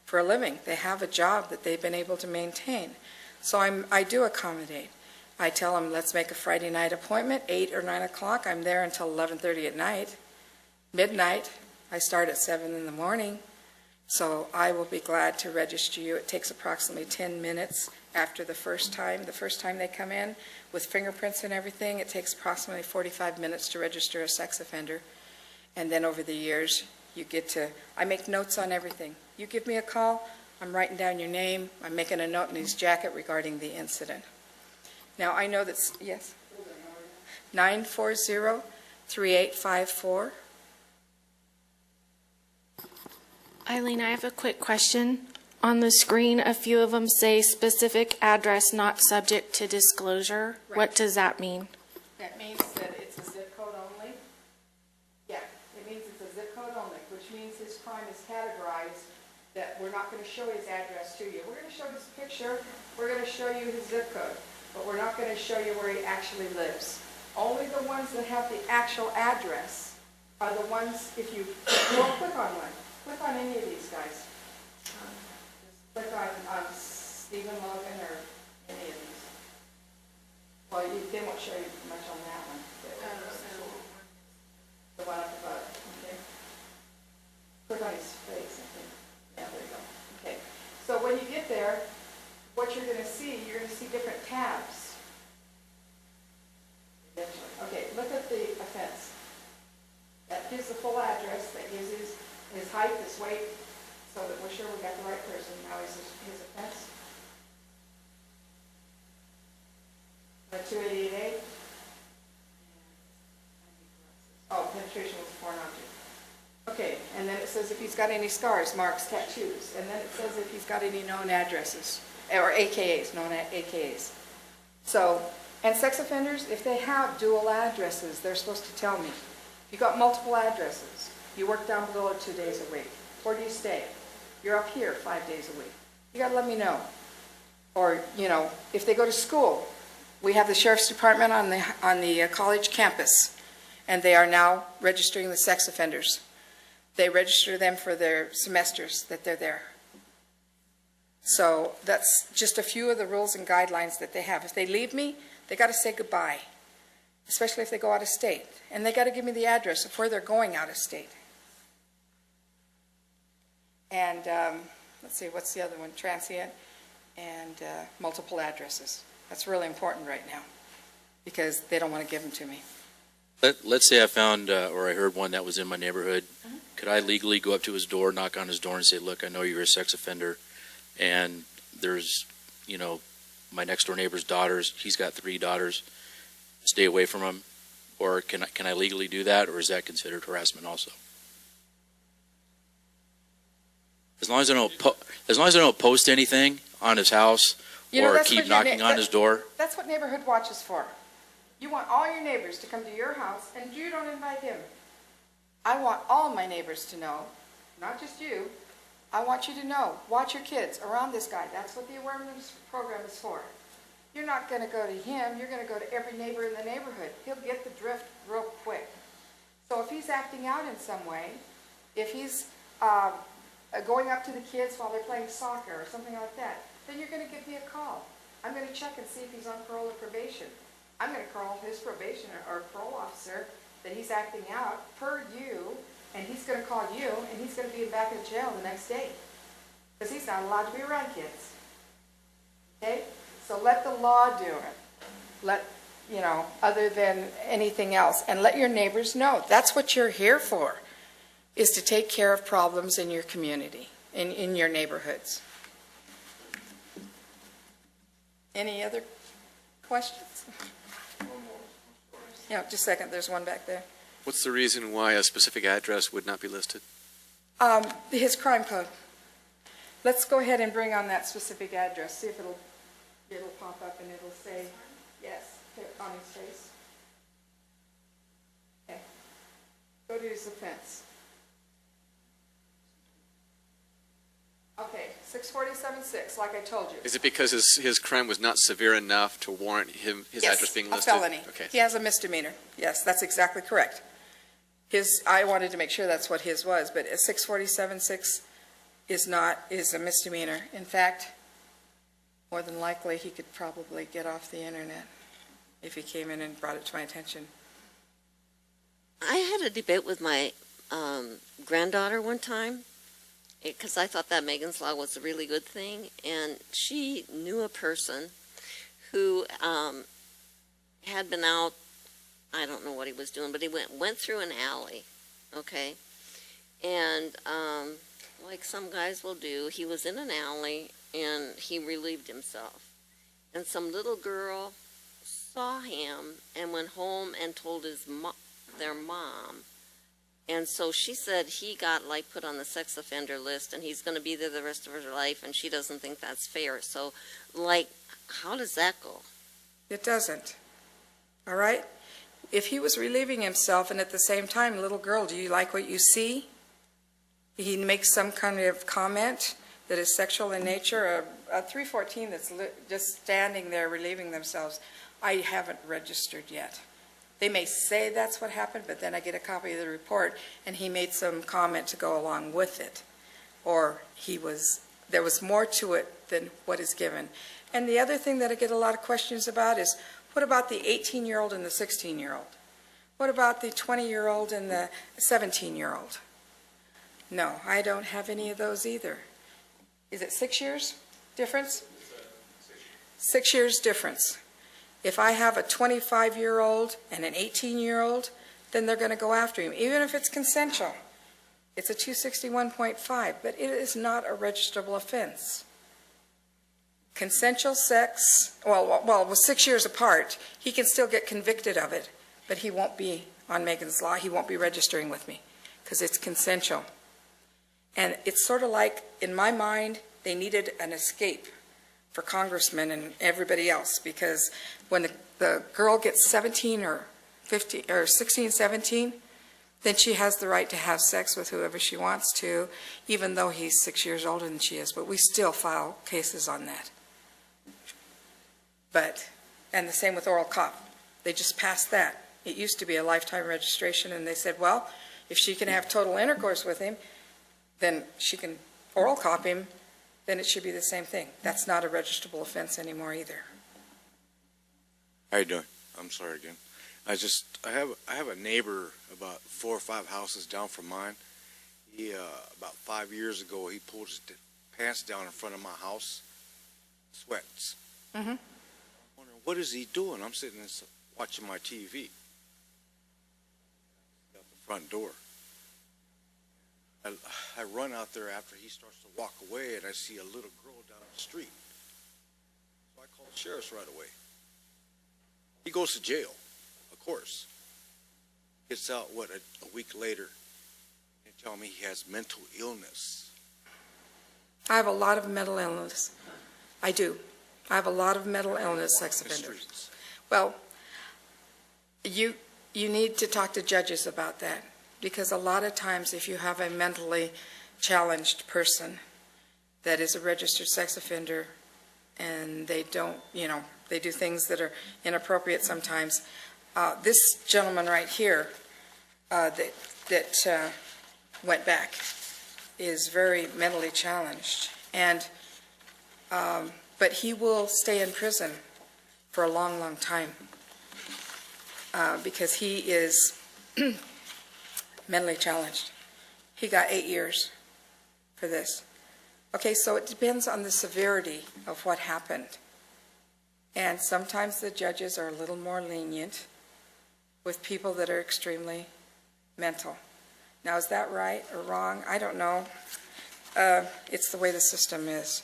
for a living. They have a job that they've been able to maintain. So I do accommodate. I tell them, let's make a Friday night appointment, 8 or 9 o'clock. I'm there until 11:30 at night. Midnight, I start at 7 in the morning. So I will be glad to register you. It takes approximately 10 minutes after the first time they come in with fingerprints and everything. It takes approximately 45 minutes to register a sex offender. And then over the years, I make notes on everything. You give me a call, I'm writing down your name, I'm making a note in his jacket regarding the incident. Now, I know that's, yes? 940-3854. Eileen, I have a quick question. On the screen, a few of them say specific address not subject to disclosure. Right. What does that mean? That means that it's a zip code only. Yeah, it means it's a zip code only, which means his crime is categorized, that we're not going to show his address to you. We're going to show his picture, we're going to show you his zip code, but we're not going to show you where he actually lives. Only the ones that have the actual address are the ones, if you click on one, click on any of these guys. Just click on Stephen Logan or any of these. Well, they won't show you much on that one. The one up above, okay? Click on his face, I think. Yeah, there you go. Okay. So when you get there, what you're going to see different tabs. Okay, look at the offense. That gives the full address, that gives his height, his weight, so that we're sure we got the right person. Now is his offense. 288A. Oh, penetration with a foreign object. Okay, and then it says if he's got any scars, marks, tattoos, and then it says if he's got any known addresses, or AKAs, known AKAs. So, and sex offenders, if they have dual addresses, they're supposed to tell me. If you've got multiple addresses, you work down below 2 days a week. Where do you stay? You're up here 5 days a week. You got to let me know. Or, if they go to school, we have the Sheriff's Department on the college campus, and they are now registering the sex offenders. They register them for their semesters that they're there. So that's just a few of the rules and guidelines that they have. If they leave me, they got to say goodbye, especially if they go out of state. And they got to give me the address of where they're going out of state. And let's see, what's the other one? Transient and multiple addresses. That's really important right now because they don't want to give them to me. Let's say I found or I heard one that was in my neighborhood. Mm-hmm. Could I legally go up to his door, knock on his door, and say, look, I know you're a sex offender, and there's, my next door neighbor's daughters, he's got 3 daughters, stay away from him, Or can I legally do that, or is that considered harassment also? As long as I don't post anything on his house You know, or that's keep what your knocking on his door. That's what Neighborhood Watch is for. You want all your neighbors to come to your house, and you don't invite him. I want all my neighbors to know, not just you. I want you to know, watch your kids around this guy. That's what the awareness program is for. You're not going to go to him, you're going to go to every neighbor in the neighborhood. He'll get the drift real quick. So if he's acting out in some way, if he's going up to the kids while they're playing soccer or something like that, then you're going to give me a call. I'm going to check and see if he's on parole or probation. I'm going to call his probation or parole officer that he's acting out per you, and he's going to call you, and he's going to be back in jail the next day because he's not allowed to be around kids. Okay? So let the law do it. Let, you know, other than anything else, and let your neighbors know. That's what you're here for, is to take care of problems in your community, in your neighborhoods. Any other questions? Yeah, just a second, there's one back there. What's the reason why a specific address would not be listed? His crime code. Let's go ahead and bring on that specific address, see if it'll pop up and it'll say, yes, on his face. Okay. Go to his offense. Okay, 647-6, like I told you. Is it because his crime was not severe enough to warrant his address being listed? Yes, a felony. Okay. He has a misdemeanor. Yes, that's exactly correct. I wanted to make sure that's what his was, but a 647-6 is a misdemeanor. In fact, more than likely, he could probably get off the internet if he came in and brought it to my attention. I had a debate with my granddaughter one time, because I thought that Megan's Law was a really good thing, and she knew a person who had been out, I don't know what he was doing, but he went through an alley, okay? And like some guys will do, he was in an alley, and he relieved himself. And some little girl saw him and went home and told their mom. And so she said he got like put on the sex offender list, and he's going to be there the rest of her life, and she doesn't think that's fair. So, like, how does that go? It doesn't. All right? If he was relieving himself, and at the same time, little girl, do you like what you see? He makes some kind of comment that is sexual in nature. A 314 that's just standing there relieving themselves, I haven't registered yet. They may say that's what happened, but then I get a copy of the report, and he made some comment to go along with it. Or there was more to it than what is given. And the other thing that I get a lot of questions about is, what about the 18-year-old and the 16-year-old? What about the 20-year-old and the 17-year-old? No, I don't have any of those either. Is it 6 years difference? 6 years difference. If I have a 25-year-old and an 18-year-old, then they're going to go after him, even if it's consensual. It's a 261.5, but it is not a registrable offense. Consensual sex, well, with 6 years apart, he can still get convicted of it, but he won't be on Megan's Law. He won't be registering with me because it's consensual. And it's sort of like, in my mind, they needed an escape for congressmen and everybody else, because when the girl gets 17 or 15 or 16, 17, then she has the right to have sex with whoever she wants to, even though he's 6 years older than she is. But we still file cases on that. And the same with oral cop. They just passed that. It used to be a lifetime registration, and they said, well, if she can have total intercourse with him, then she can oral cop him, then it should be the same thing. That's not a registrable offense anymore either. How you doing? I'm sorry again. I have a neighbor about 4 or 5 houses down from mine. He about 5 years ago, he pulled his pants down in front of my house, sweats. Mm-hmm. I'm wondering, what is he doing? I'm sitting there watching my TV out the front door. I run out there after he starts to walk away, and I see a little girl down the street. So I call the sheriff's right away. He goes to jail, of course. gets out, a week later, and tell me he has mental illness. I have a lot of mental illness. I do. I have a lot of mental illness, sex On the offenders. streets. Well, you need to talk to judges about that, because a lot of times if you have a mentally challenged person that is a registered sex offender and they don't, they do things that are inappropriate sometimes. This gentleman right here that went back is very mentally challenged, and but he will stay in prison for a long, long time because he is mentally challenged. He got 8 years for this. Okay, so it depends on the severity of what happened. And sometimes the judges are a little more lenient with people that are extremely mental. Now, is that right or wrong? I don't know. It's the way the system is.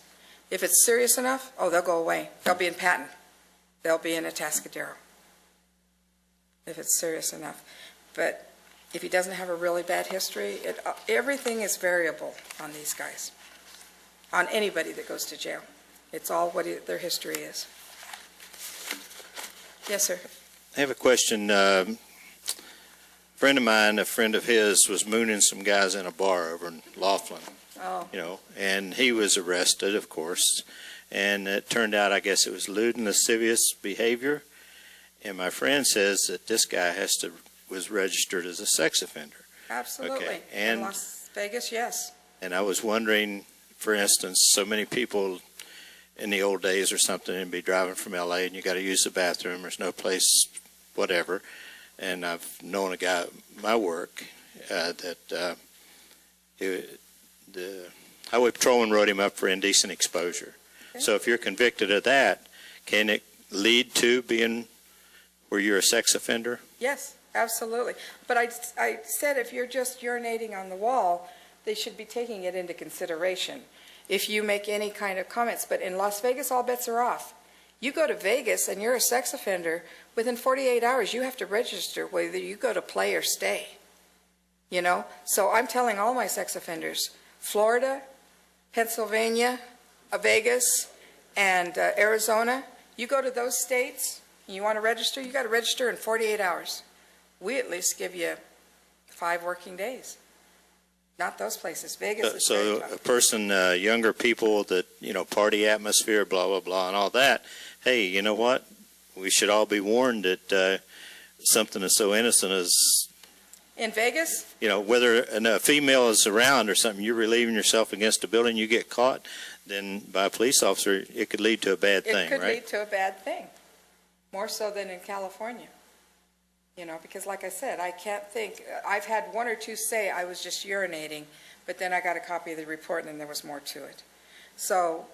If it's serious enough, oh, they'll go away. They'll be in Patton. They'll be in Atascadero, if it's serious enough. But if he doesn't have a really bad history, everything is variable on these guys, on anybody that goes to jail. It's all what their history is. Yes, sir. I have a question. A friend of mine, a friend of his, was mooning some guys in a bar over in Laughlin, Oh, and he was arrested, of course. And it turned out, I guess it was lewd and lascivious behavior. And my friend says that this guy was registered as a sex offender. absolutely. Okay, In and- Las Vegas, yes. And I was wondering, for instance, so many people in the old days or something and be driving from L.A. and you got to use the bathroom. There's no place, whatever. And I've known a guy at my work the highway patrolman wrote him up for indecent exposure. Okay. So if you're convicted of that, can it lead to being where you're a sex offender? Yes, absolutely. But I said if you're just urinating on the wall, they should be taking it into consideration if you make any kind of comments. But in Las Vegas, all bets are off. You go to Vegas and you're a sex offender, within 48 hours you have to register whether you go to play or stay. So I'm telling all my sex offenders, Florida, Pennsylvania, Vegas, and Arizona, you go to those states, and you want to register, you got to register in 48 hours. We at least give you 5 working days. Not those places. Vegas is very So tough. a person, younger people that, party atmosphere, blah, blah, blah, and all that, hey, you know what? We should all be warned that something is so innocent as, In Vegas, whether a female is around or something, you're relieving yourself against a building, you get caught, then by a police officer, it could lead to a bad it thing, could right? lead to a bad thing, more so than in California. Because like I said, I can't think, I've had 1 or 2 say I was just urinating, but then I got a copy of the report and then there was more to it. So,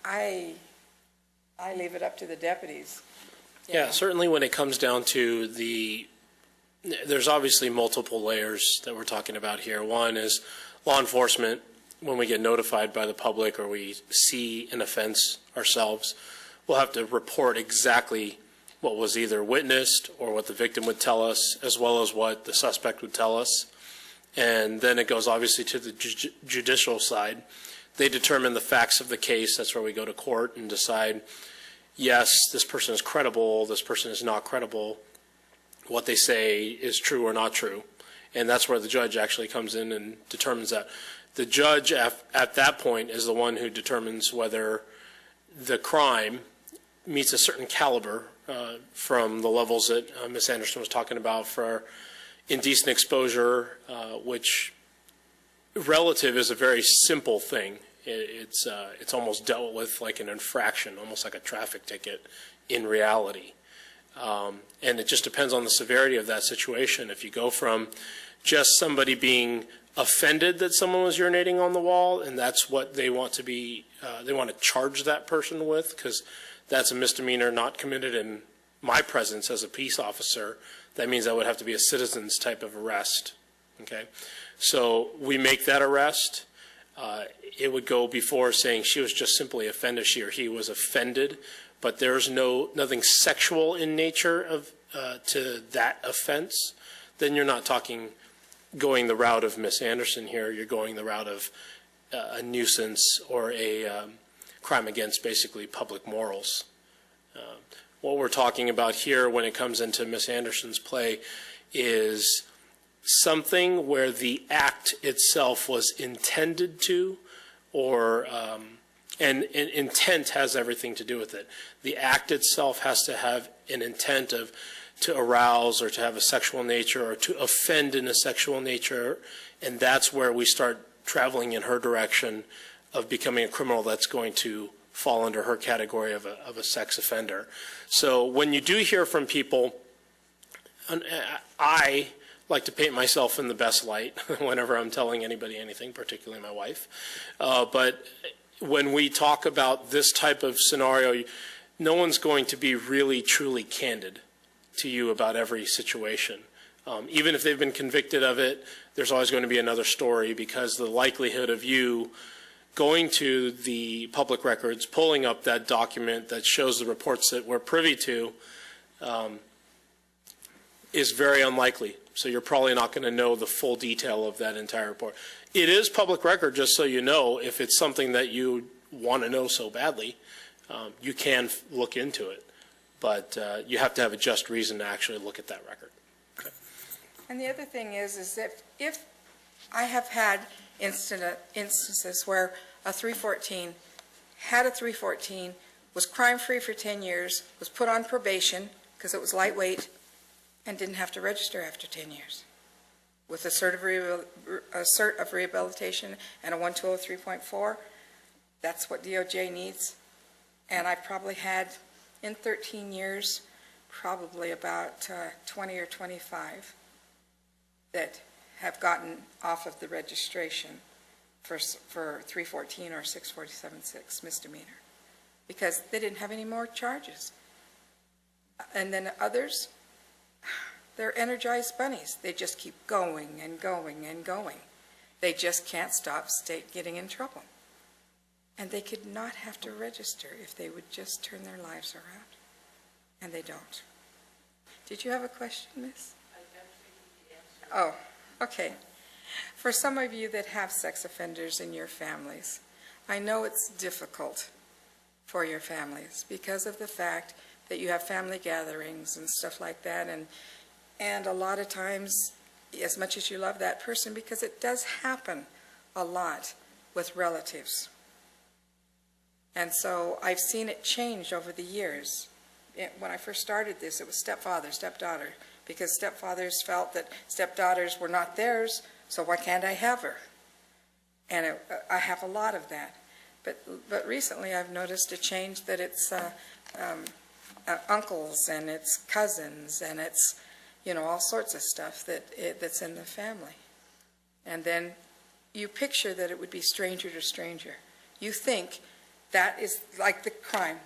I leave it up to the deputies. Yeah, certainly when it comes down to there's obviously multiple layers that we're talking about here. One is law enforcement. When we get notified by the public or we see an offense ourselves, we'll have to report exactly what was either witnessed or what the victim would tell us, as well as what the suspect would tell us. And then it goes obviously to the judicial side. They determine the facts of the case. That's where we go to court and decide, yes, this person is credible, this person is not credible. What they say is true or not true. And that's where the judge actually comes in and determines that. The judge at that point is the one who determines whether the crime meets a certain caliber from the levels that Ms. Anderson was talking about for indecent exposure, which relative is a very simple thing. It's almost dealt with like an infraction, almost like a traffic ticket in reality. And it just depends on the severity of that situation. If you go from just somebody being offended that someone was urinating on the wall, and that's what they want to be, they want to charge that person with, because that's a misdemeanor not committed in my presence as a peace officer, that means that would have to be a citizen's type of arrest. Okay? So we make that arrest. It would go before saying she was just simply offended, she or he was offended, but there's nothing sexual in nature of to that offense. then you're not talking going the route of Miss Anderson here. You're going the route of a nuisance or a crime against basically public morals. What we're talking about here when it comes into Miss Anderson's play is something where the act itself was intended to, or and intent has everything to do with it. The act itself has to have an intent of to arouse or to have a sexual nature or to offend in a sexual nature, and that's where we start traveling in her direction of becoming a criminal that's going to fall under her category of a sex offender. So when you do hear from people, I like to paint myself in the best light whenever I'm telling anybody anything, particularly my wife. But when we talk about this type of scenario, no one's going to be really, truly candid to you about every situation. Even if they've been convicted of it, there's always going to be another story, because the likelihood of you going to the public records, pulling up that document that shows the reports that we're privy to, is very unlikely. So you're probably not going to know the full detail of that entire report. It is public record, just so you know. If it's something that you want to know so badly, you can look into it. But you have to have a just reason to actually look at that record. Okay. And the other thing is that if I have had instances where a 314 had a 314, was crime-free for 10 years, was put on probation because it was lightweight, and didn't have to register after 10 years, with a cert of rehabilitation and a 1203.4, that's what DOJ needs. And I probably had, in 13 years, probably about 20 or 25 that have gotten off of the registration for 314 or 647.6 misdemeanor, because they didn't have any more charges. And then others, they're energized bunnies. They just keep going and going and going. They just can't stop getting in trouble. And they could not have to register if they would just turn their lives around. And they don't. Did you have a question, Miss? Oh, okay. For some of you that have sex offenders in your families, I know it's difficult for your families because of the fact that you have family gatherings and stuff like that, and a lot of times, as much as you love that person, because it does happen a lot with relatives. And so I've seen it change over the years. When I first started this, it was stepfather, stepdaughter, because stepfathers felt that stepdaughters were not theirs, so why can't I have her? And I have a lot of that. But recently I've noticed a change that it's uncles and it's cousins and it's, you know, all sorts of stuff that's in the family. And then you picture that it would be stranger to stranger. You think that is like the crime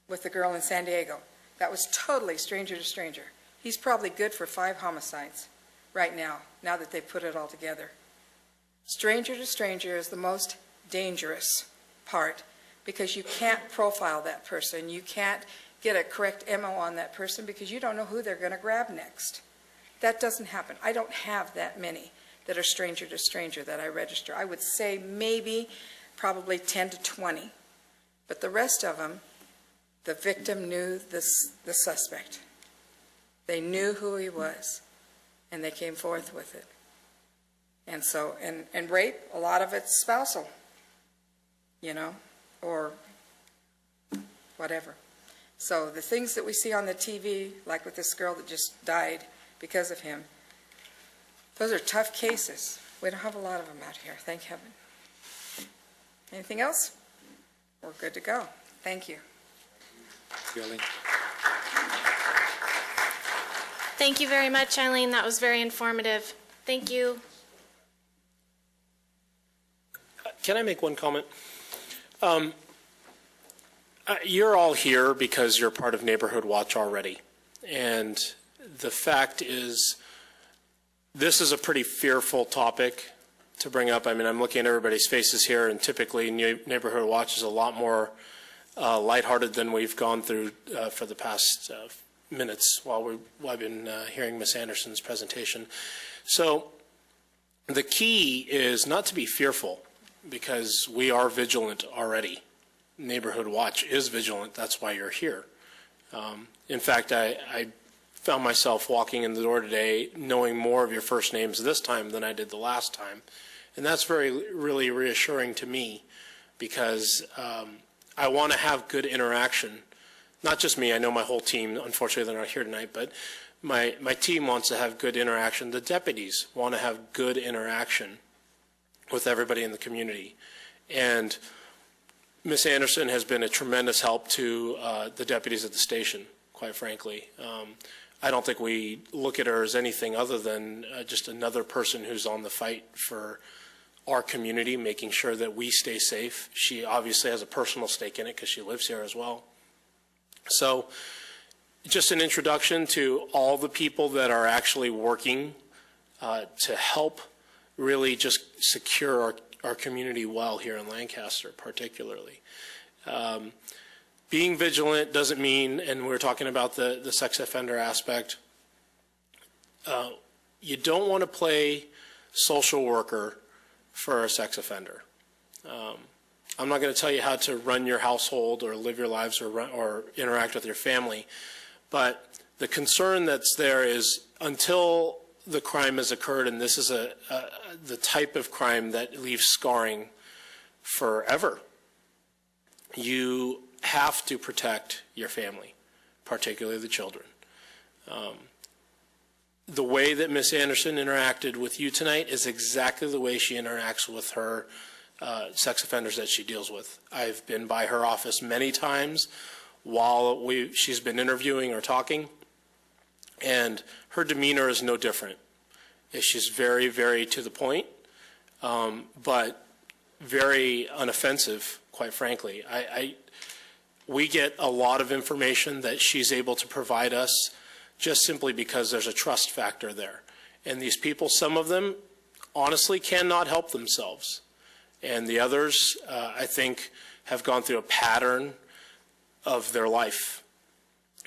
with the girl in San Diego. That was totally stranger to stranger. He's probably good for 5 homicides right now that they've put it all together. Stranger to stranger is the most dangerous part, because you can't profile that person. You can't get a correct MO on that person because you don't know who they're going to grab next. That doesn't happen. I don't have that many that are stranger to stranger that I register. I would say maybe probably 10 to 20. But the rest of them, the victim knew the suspect. They knew who he was, and they came forth with it. And so, and rape, a lot of it's spousal, you know, or whatever. So the things that we see on the TV, like with this girl that just died because of him, those are tough cases. We don't have a lot of them out here, thank heaven. Anything else? We're good to go. Thank you. Thank you very much, Eileen. That was very informative. Thank you. Can I make one comment? You're all here because you're part of Neighborhood Watch already. And the fact is, this is a pretty fearful topic to bring up. I mean, I'm looking at everybody's faces here, and typically Neighborhood Watch is a lot more lighthearted than we've gone through for the past minutes while I've been hearing Ms. Anderson's presentation. So the key is not to be fearful, because we are vigilant already. Neighborhood Watch is vigilant. That's why you're here. In fact, I found myself walking in the door today knowing more of your first names this time than I did the last time. And that's really reassuring to me, because I want to have good interaction. Not just me, I know my whole team, unfortunately they're not here tonight, but my team wants to have good interaction. The deputies want to have good interaction with everybody in the community. And Ms. Anderson has been a tremendous help to the deputies at the station, quite frankly. I don't think we look at her as anything other than just another person who's on the fight for our community, making sure that we stay safe. She obviously has a personal stake in it because she lives here as well. So just an introduction to all the people that are actually working to help really just secure our community well here in Lancaster particularly. Being vigilant doesn't mean, and we're talking about the sex offender aspect, you don't want to play social worker for a sex offender. I'm not going to tell you how to run your household or live your lives or interact with your family, but the concern that's there is until the crime has occurred, and this is the type of crime that leaves scarring forever, you have to protect your family, particularly the children. The way that Ms. Anderson interacted with you tonight is exactly the way she interacts with her sex offenders that she deals with. I've been by her office many times while she's been interviewing or talking, and her demeanor is no different. She's very, very to the point, but very unoffensive, quite frankly. We get a lot of information that she's able to provide us just simply because there's a trust factor there. And these people, some of them, honestly cannot help themselves. And the others, I think, have gone through a pattern of their life,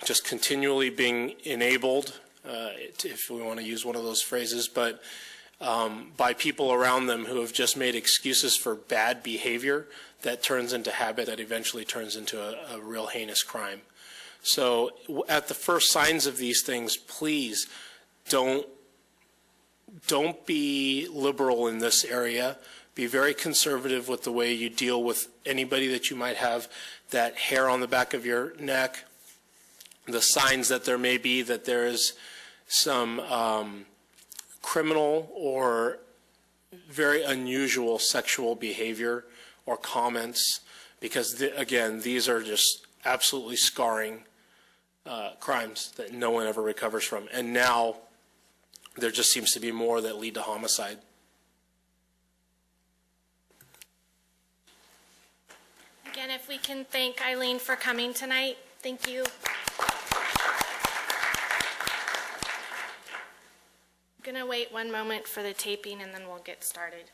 just continually being enabled, if we want to use one of those phrases, but by people around them who have just made excuses for bad behavior that turns into habit, that eventually turns into a real heinous crime. So at the first signs of these things, please don't be liberal in this area. Be very conservative with the way you deal with anybody that you might have that hair on the back of your neck, the signs that there may be that there is some criminal or very unusual sexual behavior or comments, because again, these are just absolutely scarring crimes that no one ever recovers from. And now there just seems to be more that lead to homicide. Again, if we can thank Eileen for coming tonight. Thank you. I'm going to wait one moment for the taping and then we'll get started.